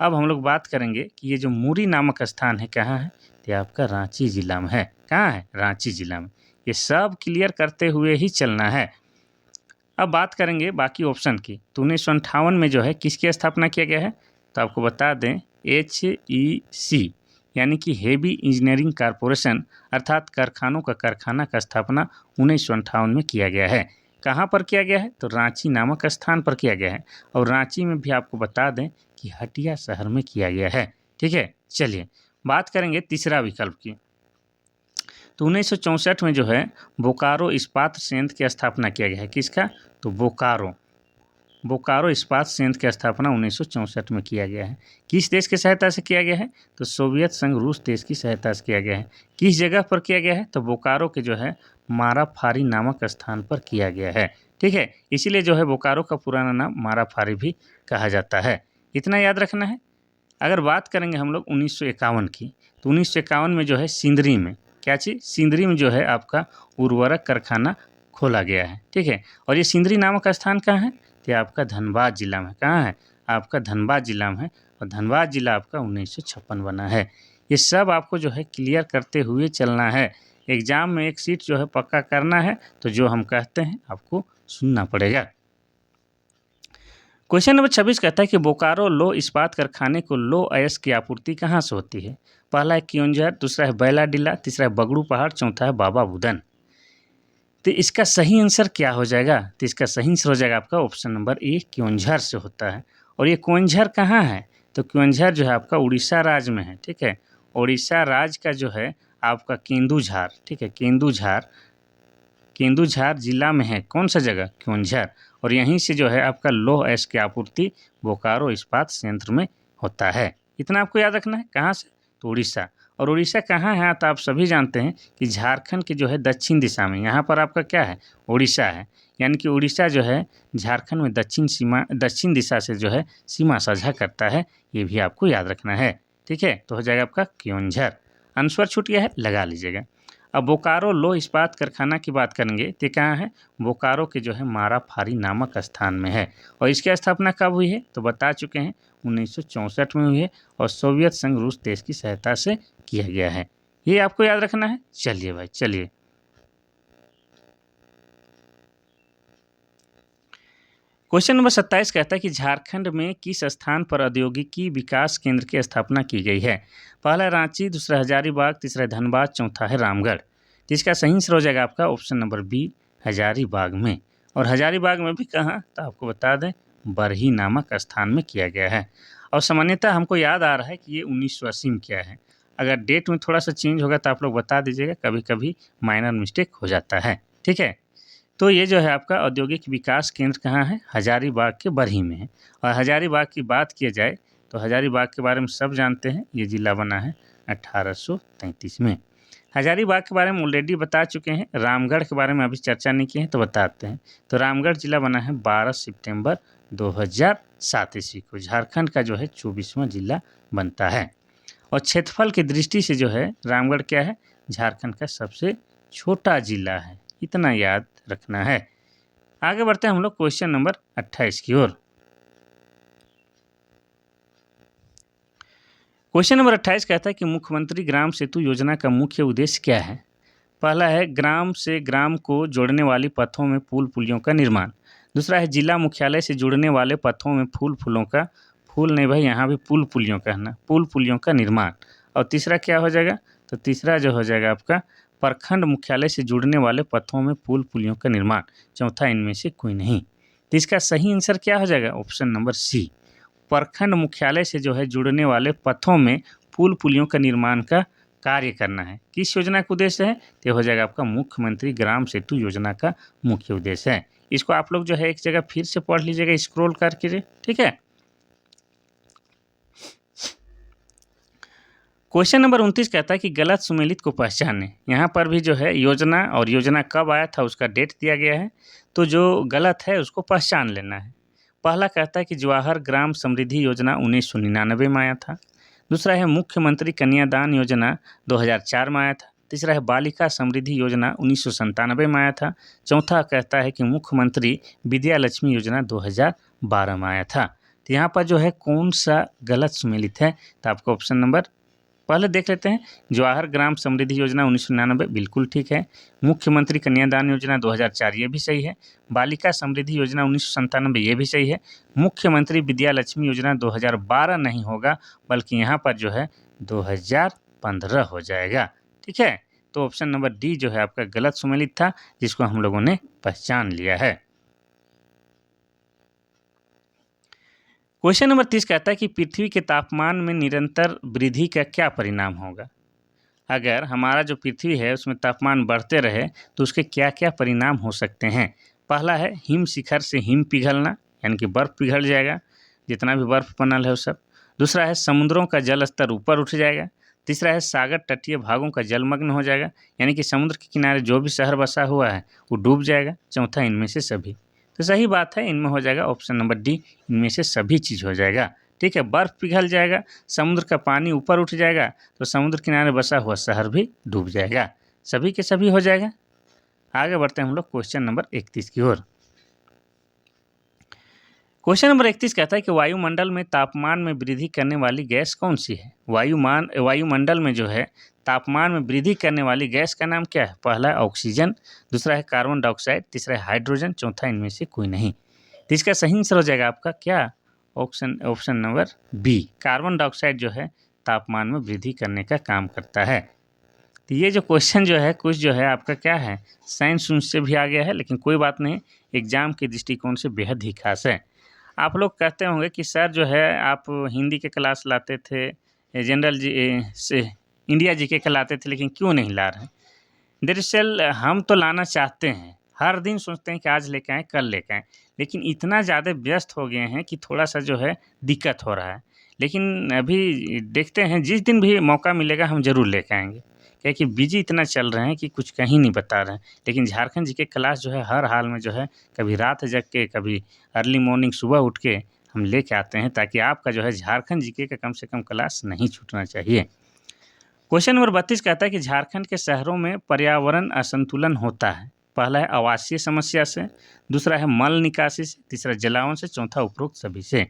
अब हम लोग बात करेंगे कि ये जो मुरी नामक स्थान है कहाँ है, तो ये आपका रांची जिला में है। कहाँ है, रांची जिला में। ये सब क्लियर करते हुए ही चलना है। अब बात करेंगे बाकी ऑप्शन की। तो 1958 में जो है किसकी स्थापना किया गया है, तो आपको बता दें HEC यानी कि हेवी इंजीनियरिंग कॉरपोरेशन अर्थात कारखानों का कारखाना का स्थापना 1958 में किया गया है। कहाँ पर किया गया है? तो रांची नामक स्थान पर किया गया है। और रांची में भी आपको बता दें कि हटिया शहर में किया गया है। ठीक है, चलिए बात करेंगे तीसरा विकल्प की। तो 1964 में जो है बोकारो इस्पात संयंत्र की स्थापना किया गया है। किसका? तो बोकारो इस्पात संयंत्र की स्थापना 1964 में किया गया है। किस देश की सहायता से किया गया है? तो सोवियत संघ रूस देश की सहायता से किया गया है। किस जगह पर किया गया है? तो बोकारो के जो है माराफारी नामक स्थान पर किया गया है। ठीक है, इसीलिए जो है बोकारो का पुराना नाम माराफारी भी कहा जाता है। इतना याद रखना है। अगर बात करेंगे हम लोग 1951 की, तो 1951 में जो है सिंदरी में, क्या चीज़? सिंदरी में जो है आपका उर्वरक कारखाना खोला गया है। ठीक है, और ये सिंदरी नामक स्थान कहाँ है? तो ये आपका धनबाद जिला में। कहाँ है? आपका धनबाद जिला में है। और धनबाद जिला आपका 1956 बना है। ये सब आपको जो है क्लियर करते हुए चलना है। एग्जाम में एक सीट जो है पक्का करना है, तो जो हम कहते हैं आपको सुनना पड़ेगा। क्वेश्चन नंबर 26 कहता है कि बोकारो लौह इस्पात कारखाने को लौह अयस्क की आपूर्ति कहाँ से होती है? पहला है क्योंझर, दूसरा है बैलाडीला, तीसरा है बगड़ू पहाड़, चौथा है बाबा बुदन। तो इसका सही आंसर क्या हो जाएगा? तो इसका सही आंसर हो जाएगा आपका ऑप्शन नंबर ए, क्योंझर से होता है। और ये क्योंझर कहाँ है? तो क्योंझर जो है आपका उड़ीसा राज्य में है। ठीक है, उड़ीसा राज्य का जो है आपका केंदुझार, ठीक है, केंदुझार जिला में है। कौन सा जगह? क्योंझर। और यहीं से जो है आपका लौह अयस्क की आपूर्ति बोकारो इस्पात संयंत्र में होता है। इतना आपको याद रखना है। कहाँ से? तो उड़ीसा। और उड़ीसा कहाँ है? तो आप सभी जानते हैं कि झारखंड के जो है दक्षिण दिशा में, यहाँ पर आपका क्या है? उड़ीसा है। यानी कि उड़ीसा जो है झारखंड में दक्षिण दिशा से जो है सीमा साझा करता है। ये भी आपको याद रखना है। ठीक है, तो हो जाएगा आपका क्योंझर। आंसर छूट गया है, लगा लीजिएगा। अब बोकारो लौह इस्पात कारखाना की बात करेंगे तो कहाँ है? बोकारो के जो है माराफारी नामक स्थान में है। और इसकी स्थापना कब हुई है? तो बता चुके हैं 1964 में हुई है। और सोवियत संघ रूस देश की सहायता से किया गया है। ये आपको याद रखना है। चलिए भाई, चलिए क्वेश्चन नंबर 27 कहता है कि झारखंड में किस स्थान पर औद्योगिकी विकास केंद्र की स्थापना की गई है? पहला रांची, दूसरा हजारीबाग, तीसरा धनबाद, चौथा है रामगढ़। तो इसका सही आंसर हो जाएगा आपका ऑप्शन नंबर बी, हजारीबाग में। और हजारीबाग में भी कहाँ? तो आपको बता दें बरही नामक स्थान में किया गया है। और सामान्यतः हमको याद आ रहा है कि ये 1980 में किया है। अगर डेट में थोड़ा सा चेंज होगा तो आप लोग बता दीजिएगा, कभी कभी माइनर मिस्टेक हो जाता है। ठीक है, तो ये जो है आपका औद्योगिक विकास केंद्र कहाँ है? हजारीबाग के बरही में है। और हजारीबाग की बात किया जाए तो हजारीबाग के बारे में सब जानते हैं, ये जिला बना है 1833 में। हजारीबाग के बारे में ऑलरेडी बता चुके हैं। रामगढ़ के बारे में अभी चर्चा नहीं की है, तो बताते हैं। तो रामगढ़ जिला बना है 12 सितंबर 2007 ईस्वी को। झारखंड का जो है 24वां जिला बनता है। और क्षेत्रफल की दृष्टि से जो है रामगढ़ क्या है? झारखंड का सबसे छोटा जिला है। इतना याद रखना है। आगे बढ़ते हैं हम लोग क्वेश्चन नंबर 28 की ओर। क्वेश्चन नंबर 28 कहता है कि मुख्यमंत्री ग्राम सेतु योजना का मुख्य उद्देश्य क्या है? पहला है ग्राम से ग्राम को जोड़ने वाली पथों में पुल पुलियों का निर्माण। दूसरा है जिला मुख्यालय से जुड़ने वाले पथों में फूल नहीं भाई, यहाँ भी पुल पुलियों का है ना, पुल पुलियों का निर्माण। और तीसरा क्या हो जाएगा? तो तीसरा जो हो जाएगा आपका प्रखंड मुख्यालय से जुड़ने वाले पथों में पुल पुलियों का निर्माण। चौथा इनमें से कोई नहीं। तो इसका सही आंसर क्या हो जाएगा? ऑप्शन नंबर सी, प्रखंड मुख्यालय से जो है जुड़ने वाले पथों में पुल पुलियों का निर्माण का कार्य करना है। किस योजना का उद्देश्य है? तो हो जाएगा आपका मुख्यमंत्री ग्राम सेतु योजना का मुख्य उद्देश्य है। इसको आप लोग जो है एक जगह फिर से पढ़ लीजिएगा स्क्रॉल करके। ठीक है, क्वेश्चन नंबर 29 कहता है कि गलत सुमेलित को पहचानें। यहाँ पर भी जो है योजना और योजना कब आया था उसका डेट दिया गया है। तो जो गलत है उसको पहचान लेना है। पहला कहता है कि जवाहर ग्राम समृद्धि योजना 1999 में आया था। दूसरा है मुख्यमंत्री कन्यादान योजना 2004 में आया था। तीसरा है बालिका समृद्धि योजना 1997 में आया था। चौथा कहता है कि मुख्यमंत्री विद्या लक्ष्मी योजना 2012 में आया था। तो यहाँ पर जो है कौन सा गलत सुमेलित है? तो आपको ऑप्शन नंबर पहले देख लेते हैं। जवाहर ग्राम समृद्धि योजना 1999 बिल्कुल ठीक है। मुख्यमंत्री कन्यादान योजना 2004 ये भी सही है। बालिका समृद्धि योजना 1997 ये भी सही है। मुख्यमंत्री विद्या लक्ष्मी योजना 2012 नहीं होगा, बल्कि यहाँ पर जो है 15 हो जाएगा। ठीक है, तो ऑप्शन नंबर डी जो है आपका गलत सुमेलित था, जिसको हम लोगों ने पहचान लिया है। क्वेश्चन नंबर 30 कहता है कि पृथ्वी के तापमान में निरंतर वृद्धि का क्या परिणाम होगा। अगर हमारा जो पृथ्वी है उसमें तापमान बढ़ते रहे तो उसके क्या क्या परिणाम हो सकते हैं। पहला है हिम शिखर से हिम पिघलना, यानी कि बर्फ़ पिघल जाएगा, जितना भी बर्फ़ बनल है वो सब। दूसरा है समुद्रों का जल स्तर ऊपर उठ जाएगा। तीसरा है सागर तटीय भागों का जलमग्न हो जाएगा, यानी कि समुद्र के किनारे जो भी शहर बसा हुआ है वो डूब जाएगा। चौथा इनमें से सभी। तो सही बात है, इनमें हो जाएगा ऑप्शन नंबर डी, इनमें से सभी चीज़ हो जाएगा। ठीक है, बर्फ़ पिघल जाएगा, समुद्र का पानी ऊपर उठ जाएगा, तो समुद्र किनारे बसा हुआ शहर भी डूब जाएगा। सभी के सभी हो जाएगा। आगे बढ़ते हैं हम लोग क्वेश्चन नंबर 31 की ओर। क्वेश्चन नंबर 31 कहता है कि वायुमंडल में तापमान में वृद्धि करने वाली गैस कौन सी है। वायुमंडल में जो है तापमान में वृद्धि करने वाली गैस का नाम क्या है। पहला है ऑक्सीजन, दूसरा है कार्बन डाइऑक्साइड, तीसरा है हाइड्रोजन, चौथा इनमें से कोई नहीं। तो इसका सही आंसर हो जाएगा आपका क्या, option number B, carbon dioxide जो है तापमान में वृद्धि करने का काम करता है। तो ये जो क्वेश्चन जो है कुछ जो है आपका क्या है, साइंस से भी आ गया है, लेकिन कोई बात नहीं, एग्जाम के दृष्टिकोण से बेहद ही खास है। आप लोग कहते होंगे कि सर जो है आप हिंदी के क्लास लाते थे, जनरल जी से इंडिया जी के लाते थे, लेकिन क्यों नहीं ला रहे हैं। दरअसल हम तो लाना चाहते हैं, हर दिन सोचते हैं कि आज लेके आएँ, कल लेके आएँ, लेकिन इतना ज़्यादा व्यस्त हो गए हैं कि थोड़ा-सा जो है दिक्कत हो रहा है। लेकिन अभी देखते हैं, जिस दिन भी मौका मिलेगा हम ज़रूर लेके आएँगे। क्या है कि बिज़ी इतना चल रहे हैं कि कुछ कहीं नहीं बता रहे हैं। लेकिन झारखंड जीके क्लास जो है हर हाल में जो है कभी रात जग के, कभी अर्ली मॉर्निंग सुबह उठ के हम लेके आते हैं, ताकि आपका जो है झारखंड जीके का कम से कम क्लास नहीं छूटना चाहिए। क्वेश्चन नंबर 32 कहता है कि झारखंड के शहरों में पर्यावरण असंतुलन होता है। पहला है आवासीय समस्या से, दूसरा है मल निकासी से, तीसरा जलावन से, चौथा उपरोक्त सभी से।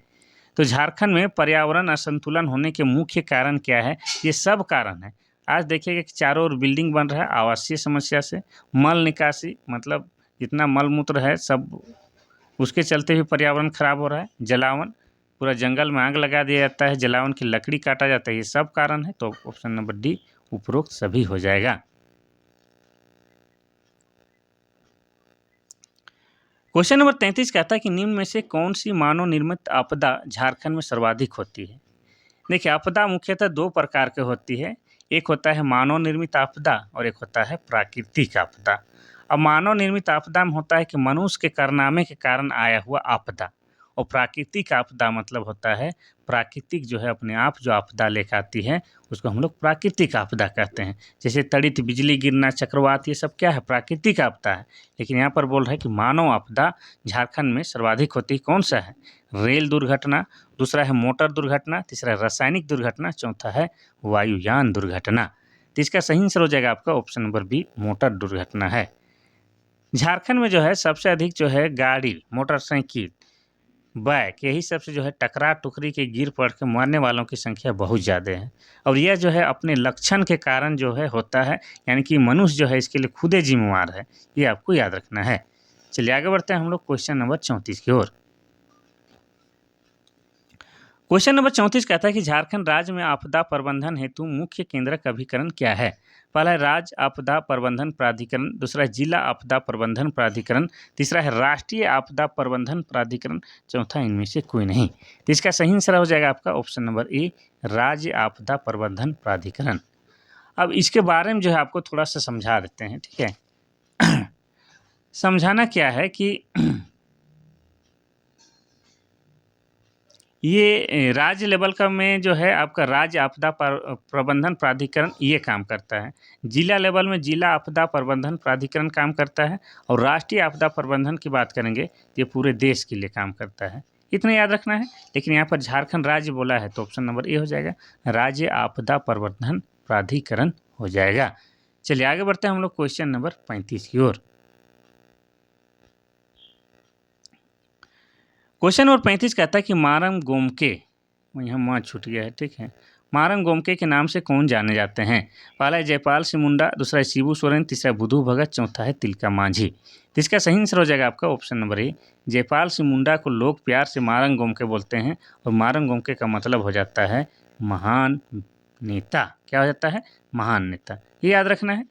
तो झारखंड में पर्यावरण असंतुलन होने के मुख्य कारण क्या है, ये सब कारण है। आज देखिएगा कि चारों ओर बिल्डिंग बन रहा है, आवासीय समस्या से, मल निकासी मतलब जितना मल मूत्र है सब उसके चलते भी पर्यावरण खराब हो रहा है, जलावन पूरा जंगल में आग लगा दिया जाता है, जलावन की लकड़ी काटा जाता है, ये सब कारण है। तो ऑप्शन नंबर डी उपरोक्त सभी हो जाएगा। क्वेश्चन नंबर 33 कहता है कि निम्न में से कौन सी मानव निर्मित आपदा झारखंड में सर्वाधिक होती है। देखिए, आपदा मुख्यतः दो प्रकार के होती है, एक होता है मानव निर्मित आपदा और एक होता है प्राकृतिक आपदा। अब मानव निर्मित आपदा में होता है कि मनुष्य के कारनामे के कारण आया हुआ आपदा, और प्राकृतिक आपदा मतलब होता है प्राकृतिक जो है अपने आप जो आपदा लेकर आती है उसको हम लोग प्राकृतिक आपदा कहते हैं। जैसे त्वरित बिजली गिरना, चक्रवात, ये सब क्या है, प्राकृतिक आपदा है। लेकिन यहाँ पर बोल रहा है कि मानव आपदा झारखंड में सर्वाधिक होती कौन सा है, रेल दुर्घटना, दूसरा है मोटर दुर्घटना, तीसरा रासायनिक दुर्घटना, चौथा है वायुयान दुर्घटना। तो इसका सही आंसर हो जाएगा आपका ऑप्शन नंबर बी, मोटर दुर्घटना है। झारखंड में जो है सबसे अधिक जो है गाड़ी, मोटरसाइकिल, बाइक, यही सबसे जो है टकरा टुकरी के गिर पड़ के मरने वालों की संख्या बहुत ज़्यादा है। और यह जो है अपने लक्षण के कारण जो है होता है, यानी कि मनुष्य जो है इसके लिए खुद ही जिम्मेवार है, ये आपको याद रखना है। चलिए आगे बढ़ते हैं हम लोग क्वेश्चन नंबर 34 की ओर। क्वेश्चन नंबर 34 कहता है कि झारखंड राज्य में आपदा प्रबंधन हेतु मुख्य केंद्र का अभिकरण क्या है। पहला है राज्य आपदा प्रबंधन प्राधिकरण, दूसरा है जिला आपदा प्रबंधन प्राधिकरण, तीसरा है राष्ट्रीय आपदा प्रबंधन प्राधिकरण, चौथा इनमें से कोई नहीं। तो इसका सही आंसर हो जाएगा आपका ऑप्शन नंबर ए, राज्य आपदा प्रबंधन प्राधिकरण। अब इसके बारे में जो है आपको थोड़ा सा समझा देते हैं, ठीक है। समझाना क्या है कि ये राज्य लेवल का में जो है आपका राज्य आपदा प्रबंधन प्राधिकरण ये काम करता है, जिला लेवल में जिला आपदा प्रबंधन प्राधिकरण काम करता है, और राष्ट्रीय आपदा प्रबंधन की बात करेंगे ये पूरे देश के लिए काम करता है। इतना याद रखना है। लेकिन यहाँ पर झारखंड राज्य बोला है तो ऑप्शन नंबर ए हो जाएगा, राज्य आपदा प्रबंधन प्राधिकरण हो जाएगा। चलिए आगे बढ़ते हैं हम लोग क्वेश्चन नंबर 35 की ओर। क्वेश्चन नंबर 35 कहता है कि मारंग गोमके, यहाँ माँ छूट गया है, ठीक है, मारंग गोमके के नाम से कौन जाने जाते हैं। पहला है जयपाल सिंह मुंडा, दूसरा है शिबू सोरेन, तीसरा है बुधू भगत, चौथा है तिलका मांझी। तो इसका सही आंसर हो जाएगा आपका option number A, Jaipal Singh Munda को लोग प्यार से मारंग गोमके बोलते हैं, और मारंग गोमके का मतलब हो जाता है महान नेता। क्या हो जाता है? महान नेता। ये याद रखना है।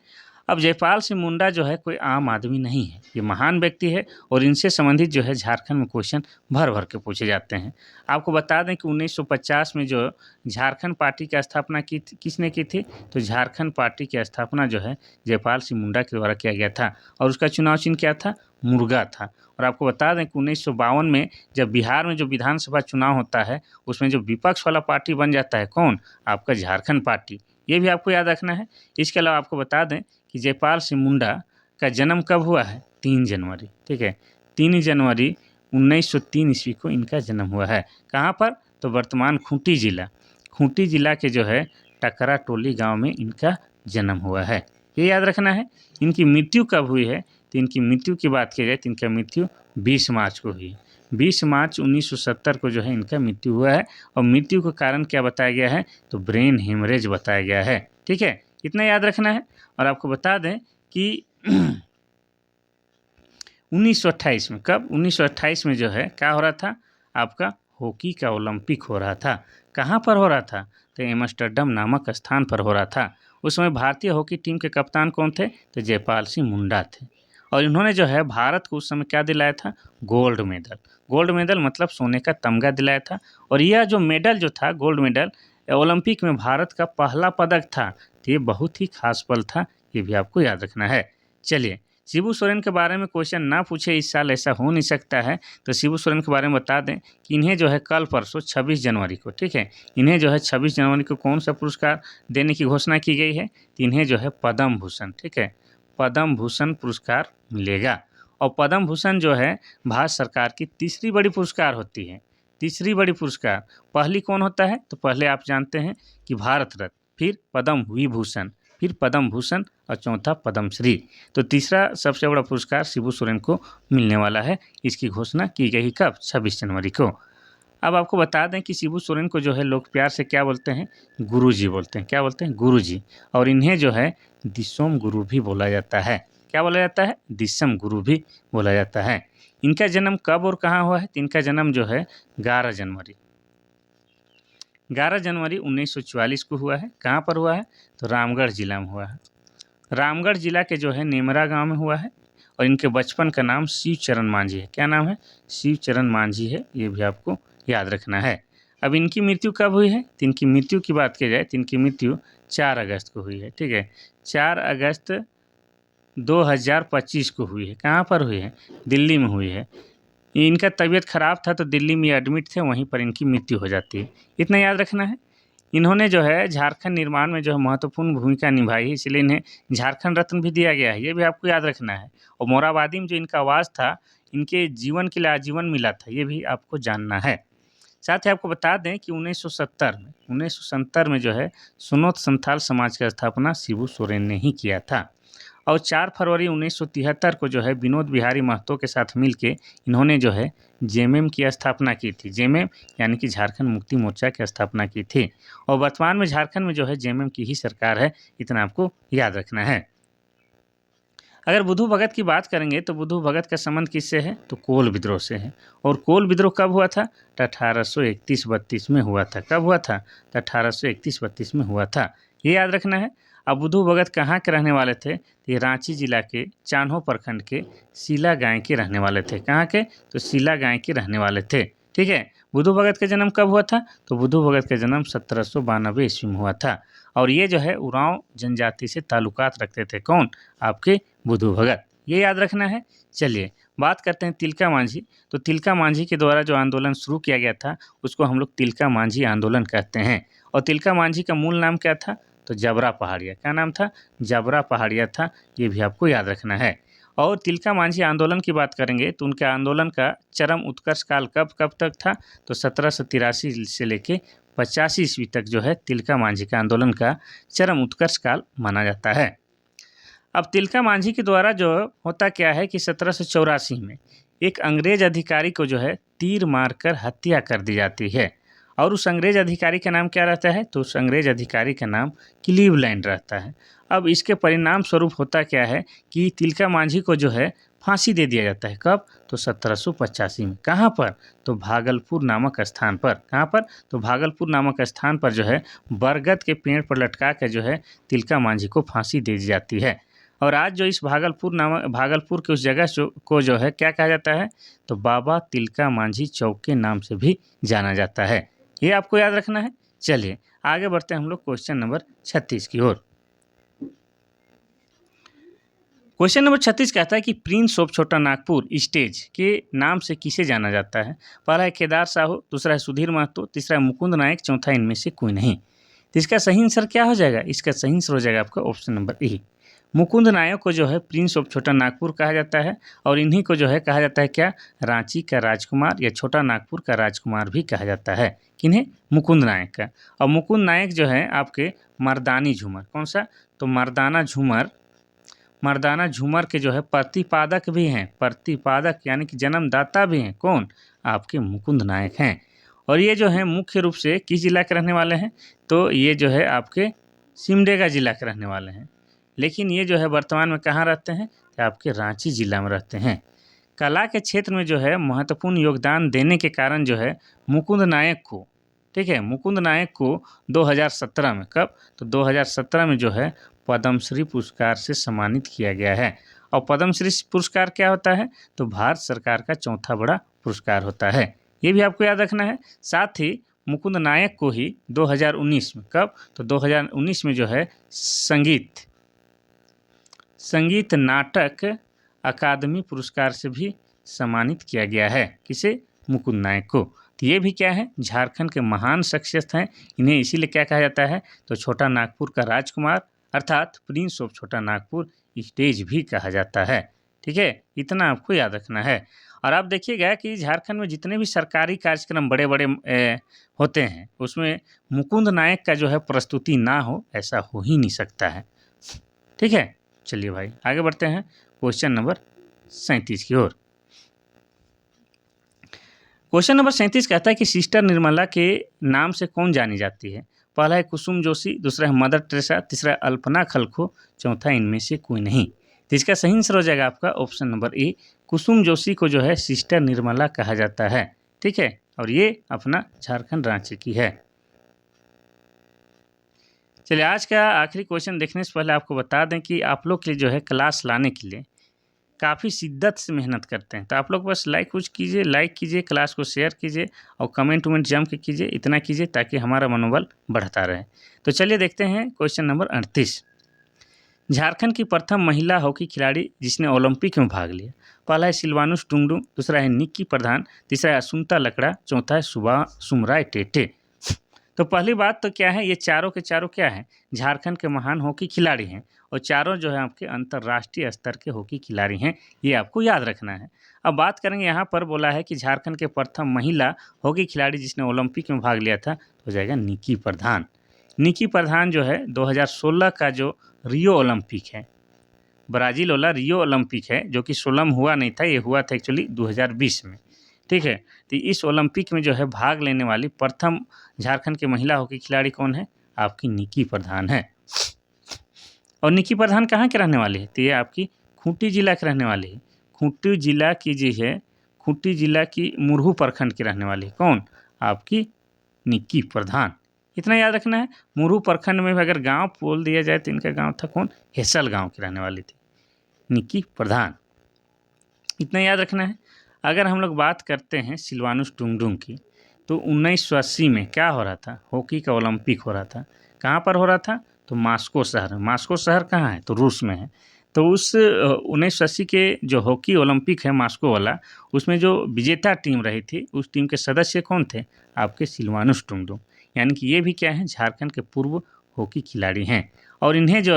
अब जयपाल सिंह मुंडा जो है कोई आम आदमी नहीं है, ये महान व्यक्ति है और इनसे संबंधित जो है झारखंड में क्वेश्चन भर भर के पूछे जाते हैं। आपको बता दें कि 1950 में जो झारखंड पार्टी की स्थापना की किसने की थी? तो झारखंड पार्टी की स्थापना जो है जयपाल सिंह मुंडा के द्वारा किया गया था और उसका चुनाव चिन्ह क्या था? मुर्गा था। और आपको बता दें कि 1952 में जब बिहार में जो विधानसभा चुनाव होता है उसमें जो विपक्ष वाला पार्टी बन जाता है कौन? आपका झारखंड पार्टी। ये भी आपको याद रखना है। इसके अलावा आपको बता दें कि जयपाल सिंह मुंडा का जन्म कब हुआ है? 3 जनवरी। ठीक है, 3 जनवरी 1903 ईस्वी को इनका जन्म हुआ है। कहाँ पर? तो वर्तमान खूंटी जिला, खूंटी जिला के जो है टकरा टोली गांव में इनका जन्म हुआ है। ये याद रखना है। इनकी मृत्यु कब हुई है? तो इनकी मृत्यु की बात की जाए तो इनका मृत्यु 20 मार्च को हुई है। 20 मार्च 1970 को जो है इनका मृत्यु हुआ है और मृत्यु का कारण क्या बताया गया है? तो ब्रेन हेमरेज बताया गया है। ठीक है, इतना याद रखना है। और आपको बता दें कि 1928 में, कब? 1928 में जो है क्या हो रहा था? आपका हॉकी का ओलंपिक हो रहा था। कहाँ पर हो रहा था? तो एम्स्टर्डम नामक स्थान पर हो रहा था। उस समय भारतीय हॉकी टीम के कप्तान कौन थे? तो जयपाल सिंह मुंडा थे और इन्होंने जो है भारत को उस समय क्या दिलाया था? Gold medal. गोल्ड मेडल मतलब सोने का तमगा दिलाया था। और यह जो मेडल जो था, गोल्ड मेडल, ओलंपिक में भारत का पहला पदक था। तो ये बहुत ही खास पल था, ये भी आपको याद रखना है। चलिए, शिबू सोरेन के बारे में क्वेश्चन ना पूछे इस साल, ऐसा हो नहीं सकता है। तो शिबू सोरेन के बारे में बता दें कि इन्हें जो है कल परसों 26 जनवरी को, ठीक है, इन्हें जो है 26 जनवरी को कौन सा पुरस्कार देने की घोषणा की गई है? तो इन्हें जो है पद्म भूषण, ठीक है, पद्म भूषण पुरस्कार मिलेगा। और पद्म भूषण जो है भारत सरकार की तीसरी बड़ी पुरस्कार होती है। तीसरी बड़ी पुरस्कार। पहली कौन होता है? तो पहले आप जानते हैं कि भारत रत्न, फिर पद्म विभूषण, फिर पद्म भूषण और चौथा पद्मश्री। तो तीसरा सबसे बड़ा पुरस्कार शिबू सोरेन को मिलने वाला है। इसकी घोषणा की गई कब? 26 जनवरी को। अब आपको बता दें कि शिबू सोरेन को जो है लोग प्यार से क्या बोलते हैं? गुरुजी बोलते हैं। क्या बोलते हैं? गुरुजी। और इन्हें जो है दिसोम गुरु भी बोला जाता है। क्या बोला जाता है? दिसम गुरु भी बोला जाता है। इनका जन्म कब और कहाँ हुआ है? तो इनका जन्म जो है 11 जनवरी 1944 को हुआ है। कहाँ पर हुआ है? तो रामगढ़ जिला में हुआ है। रामगढ़ जिला के जो है नेमरा गांव में हुआ है। और इनके बचपन का नाम शिवचरण मांझी है। क्या नाम है? शिवचरण मांझी है। ये भी आपको याद रखना है। अब इनकी मृत्यु कब हुई है? तो इनकी मृत्यु की बात की जाए तो इनकी मृत्यु 4 अगस्त को हुई है। ठीक है, 4 अगस्त 2025 को हुई है। कहाँ पर हुई है? दिल्ली में हुई है। इनका तबीयत खराब था तो दिल्ली में एडमिट थे, वहीं पर इनकी मृत्यु हो जाती है। इतना याद रखना है। इन्होंने जो है झारखंड निर्माण में जो है महत्वपूर्ण भूमिका निभाई है, इसलिए इन्हें झारखंड रत्न भी दिया गया है। ये भी आपको याद रखना है। और मोराबादी में जो इनका आवाज़ था, इनके जीवन के लिए आजीवन मिला था, ये भी आपको जानना है। साथ ही आपको बता दें कि 1970 में जो है सुनोत संथाल समाज की स्थापना शिबू सोरेन ने ही किया था। और 4 फरवरी 1973 को जो है विनोद बिहारी महतो के साथ मिलके इन्होंने जो है जेएमएम की स्थापना की थी। जेएमएम यानी कि झारखंड मुक्ति मोर्चा की स्थापना की थी। और वर्तमान में झारखंड में जो है जेएमएम की ही सरकार है। इतना आपको याद रखना है। अगर बुद्धू भगत की बात करेंगे तो बुद्धू भगत का संबंध किससे है? तो कोल विद्रोह से है। और कोल विद्रोह कब हुआ था? तो 1831-32 में हुआ था। कब हुआ था? तो 1831-32 में हुआ था। ये याद रखना है। अब बुद्धू भगत कहाँ के रहने वाले थे? ये रांची जिला के चान्हो प्रखंड के सीला गाँव के रहने वाले थे। कहाँ के? तो सीला गाँव के रहने वाले थे। ठीक है, बुद्धू भगत का जन्म कब हुआ था? तो बुद्धू भगत का जन्म 1792 ईस्वी में हुआ था। और ये जो है उरांव जनजाति से ताल्लुकात रखते थे। कौन? आपके बुद्धू भगत। ये याद रखना है। चलिए, बात करते हैं तिलका मांझी। तो तिलका मांझी के द्वारा जो आंदोलन शुरू किया गया था उसको हम लोग तिलका मांझी आंदोलन कहते हैं। और तिलका मांझी का मूल नाम क्या था? तो जबरा पहाड़िया। क्या नाम था? जबरा पहाड़िया था। ये भी आपको याद रखना है। और तिलका मांझी आंदोलन की बात करेंगे तो उनके आंदोलन का चरम उत्कर्ष काल कब तक था? तो 1783 से लेके 85 ईस्वी तक जो है तिलका मांझी का आंदोलन का चरम उत्कर्ष काल माना जाता है। अब तिलका मांझी के द्वारा जो होता क्या है कि 1784 में एक अंग्रेज अधिकारी को जो है तीर मारकर हत्या कर दी जाती है। और उस अंग्रेज अधिकारी का नाम क्या रहता है? तो उस अंग्रेज अधिकारी का नाम क्लीवलैंड रहता है। अब इसके परिणाम स्वरूप होता क्या है कि तिलका मांझी को जो है फांसी दे दिया जाता है। कब? तो 1785 में। कहाँ पर? तो भागलपुर नामक स्थान पर। कहाँ पर? तो भागलपुर नामक स्थान पर जो है बरगद के पेड़ पर लटका कर जो है तिलका मांझी को फांसी दे दी जाती है। और आज जो इस भागलपुर के उस जगह को जो है क्या कहा जाता है? तो बाबा तिलका मांझी चौक के नाम से भी जाना जाता है। ये आपको याद रखना है। चलिए आगे बढ़ते हैं हम लोग क्वेश्चन नंबर 36 की ओर। क्वेश्चन नंबर 36 कहता है कि प्रिंस ऑफ छोटा नागपुर स्टेज के नाम से किसे जाना जाता है? पहला है केदार साहू, दूसरा है सुधीर महतो, तीसरा है मुकुंद नायक, चौथा इनमें से कोई नहीं। तो इसका सही आंसर क्या हो जाएगा? इसका सही आंसर हो जाएगा आपका ऑप्शन नंबर ए। मुकुंद नायक को जो है प्रिंस ऑफ छोटा नागपुर कहा जाता है और इन्हीं को जो है कहा जाता है क्या? रांची का राजकुमार या छोटा नागपुर का राजकुमार भी कहा जाता है। किन्हें? मुकुंद नायक का। और मुकुंद नायक जो है आपके मर्दानी झूमर, कौन सा? तो मर्दाना झूमर के जो है प्रतिपादक भी हैं। प्रतिपादक यानी कि जन्मदाता भी हैं। कौन? आपके मुकुंद नायक हैं। और ये जो है मुख्य रूप से किस जिला के रहने वाले हैं? तो ये जो है आपके सिमडेगा जिला के रहने वाले हैं। लेकिन ये जो है वर्तमान में कहाँ रहते हैं? आपके रांची जिला में रहते हैं। कला के क्षेत्र में जो है महत्वपूर्ण योगदान देने के कारण जो है मुकुंद नायक को, ठीक है, मुकुंद नायक को 2017 में, कब? तो 2017 में जो है पद्मश्री पुरस्कार से सम्मानित किया गया है। और पद्मश्री पुरस्कार क्या होता है? तो भारत सरकार का चौथा बड़ा पुरस्कार होता है। ये भी आपको याद रखना है। साथ ही मुकुंद नायक को ही 2019 में, कब? तो 2019 में जो है संगीत नाटक अकादमी पुरस्कार से भी सम्मानित किया गया है। किसे? मुकुंद नायक को। तो ये भी क्या है? झारखंड के महान शख्सियत हैं। इन्हें इसीलिए क्या कहा जाता है? तो छोटा नागपुर का राजकुमार अर्थात प्रिंस ऑफ छोटा नागपुर स्टेज भी कहा जाता है। ठीक है, इतना आपको याद रखना है। और आप देखिएगा कि झारखंड में जितने भी सरकारी कार्यक्रम बड़े बड़े होते हैं उसमें मुकुंद नायक का जो है प्रस्तुति ना हो, ऐसा हो ही नहीं सकता है। ठीक है, चलिए भाई आगे बढ़ते हैं क्वेश्चन नंबर 37 की ओर। क्वेश्चन नंबर 37 कहता है कि सिस्टर निर्मला के नाम से कौन जानी जाती है? पहला है कुसुम जोशी, दूसरा है मदर टेरेसा, तीसरा है अल्पना खलखो, चौथा इनमें से कोई नहीं। तो इसका सही आंसर हो जाएगा आपका ऑप्शन नंबर ए। कुसुम जोशी को जो है सिस्टर निर्मला कहा जाता है। ठीक है, और ये अपना झारखंड रांची की है। चलिए आज का आखिरी क्वेश्चन देखने से पहले आपको बता दें कि आप लोग के लिए जो है क्लास लाने के लिए काफ़ी शिद्दत से मेहनत करते हैं। तो आप लोग बस लाइक कीजिए, क्लास को शेयर कीजिए और कमेंट जम के कीजिए, इतना कीजिए ताकि हमारा मनोबल बढ़ता रहे। तो चलिए देखते हैं क्वेश्चन नंबर 38। झारखंड की प्रथम महिला हॉकी खिलाड़ी जिसने ओलंपिक में भाग लिया। पहला है सिलवानुस टुंगडुंग, दूसरा है निक्की प्रधान, तीसरा है असुंता लकड़ा, चौथा है सुमराय टेटे। तो पहली बात तो क्या है, ये चारों के चारों क्या हैं? झारखंड के महान हॉकी खिलाड़ी हैं और चारों जो है आपके अंतर्राष्ट्रीय स्तर के हॉकी खिलाड़ी हैं। ये आपको याद रखना है। अब बात करेंगे, यहाँ पर बोला है कि झारखंड के प्रथम महिला हॉकी खिलाड़ी जिसने ओलंपिक में भाग लिया था, तो हो जाएगा निक्की प्रधान। निक्की प्रधान जो है 2016 का जो रियो ओलंपिक है, ब्राज़ील वाला रियो ओलंपिक है, जो कि 16 में हुआ नहीं था, ये हुआ था एक्चुअली 2020 में। ठीक है, तो इस ओलंपिक में जो है भाग लेने वाली प्रथम झारखंड के महिला हॉकी खिलाड़ी कौन है? आपकी निक्की प्रधान है। और निक्की प्रधान कहाँ के रहने वाली है? तो ये आपकी खूंटी जिला के रहने वाली है। खूंटी जिला की जी है, खूंटी जिला की मुरहू प्रखंड की रहने वाली है। कौन? आपकी निक्की प्रधान। इतना याद रखना है। मुरहू प्रखंड में भी अगर गांव बोल दिया जाए तो इनका गांव था कौन? हेसल गांव की रहने वाली थी निक्की प्रधान। इतना याद रखना है। अगर हम लोग बात करते हैं सिलवानुस टुंगडुंग की, तो 1980 में क्या हो रहा था? हॉकी का ओलंपिक हो रहा था। कहाँ पर हो रहा था? तो मास्को शहर। मास्को शहर कहाँ है? तो रूस में है। तो उस 1980 के जो हॉकी ओलंपिक है मास्को वाला, उसमें जो विजेता टीम रही थी, उस टीम के सदस्य कौन थे? आपके सिलवानुस टुंगडुंग। यानी कि ये भी क्या है? झारखंड के पूर्व हॉकी खिलाड़ी हैं। और इन्हें जो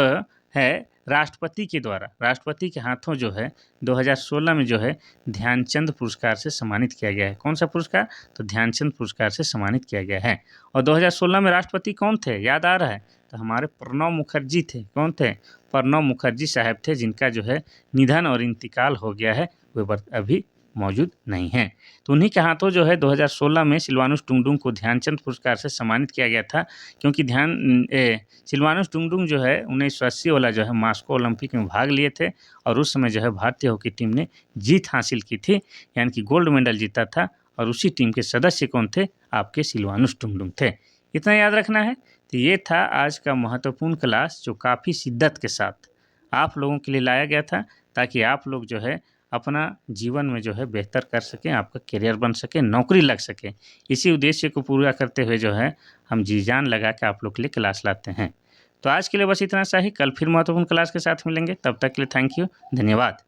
है राष्ट्रपति के द्वारा, राष्ट्रपति के हाथों जो है 2016 में जो है ध्यानचंद पुरस्कार से सम्मानित किया गया है। कौन सा पुरस्कार? तो ध्यानचंद पुरस्कार से सम्मानित किया गया है। और 2016 में राष्ट्रपति कौन थे? याद आ रहा है? तो हमारे प्रणब मुखर्जी थे। कौन थे? प्रणब मुखर्जी साहब थे, जिनका जो है निधन और इंतकाल हो गया है। वे अभी मौजूद नहीं हैं। तो उन्हीं के हाथों जो है 2016 में सिलवानुस टुंगडुंग को ध्यानचंद पुरस्कार से सम्मानित किया गया था, क्योंकि सिलवानुस टुंगडुंग जो है 1980 वाला जो है मॉस्को ओलंपिक में भाग लिए थे और उस समय जो है भारतीय हॉकी टीम ने जीत हासिल की थी, यानी कि गोल्ड मेडल जीता था। और उसी टीम के सदस्य कौन थे? आपके सिलवानुस टुंगडुंग थे। इतना याद रखना है। तो ये था आज का महत्वपूर्ण क्लास, जो काफ़ी शिद्दत के साथ आप लोगों के लिए लाया गया था, ताकि आप लोग जो है अपना जीवन में जो है बेहतर कर सकें, आपका करियर बन सके, नौकरी लग सके। इसी उद्देश्य को पूरा करते हुए जो है हम जी जान लगा के आप लोग के लिए क्लास लाते हैं। तो आज के लिए बस इतना सा ही। कल फिर महत्वपूर्ण क्लास के साथ मिलेंगे। तब तक के लिए थैंक यू, धन्यवाद।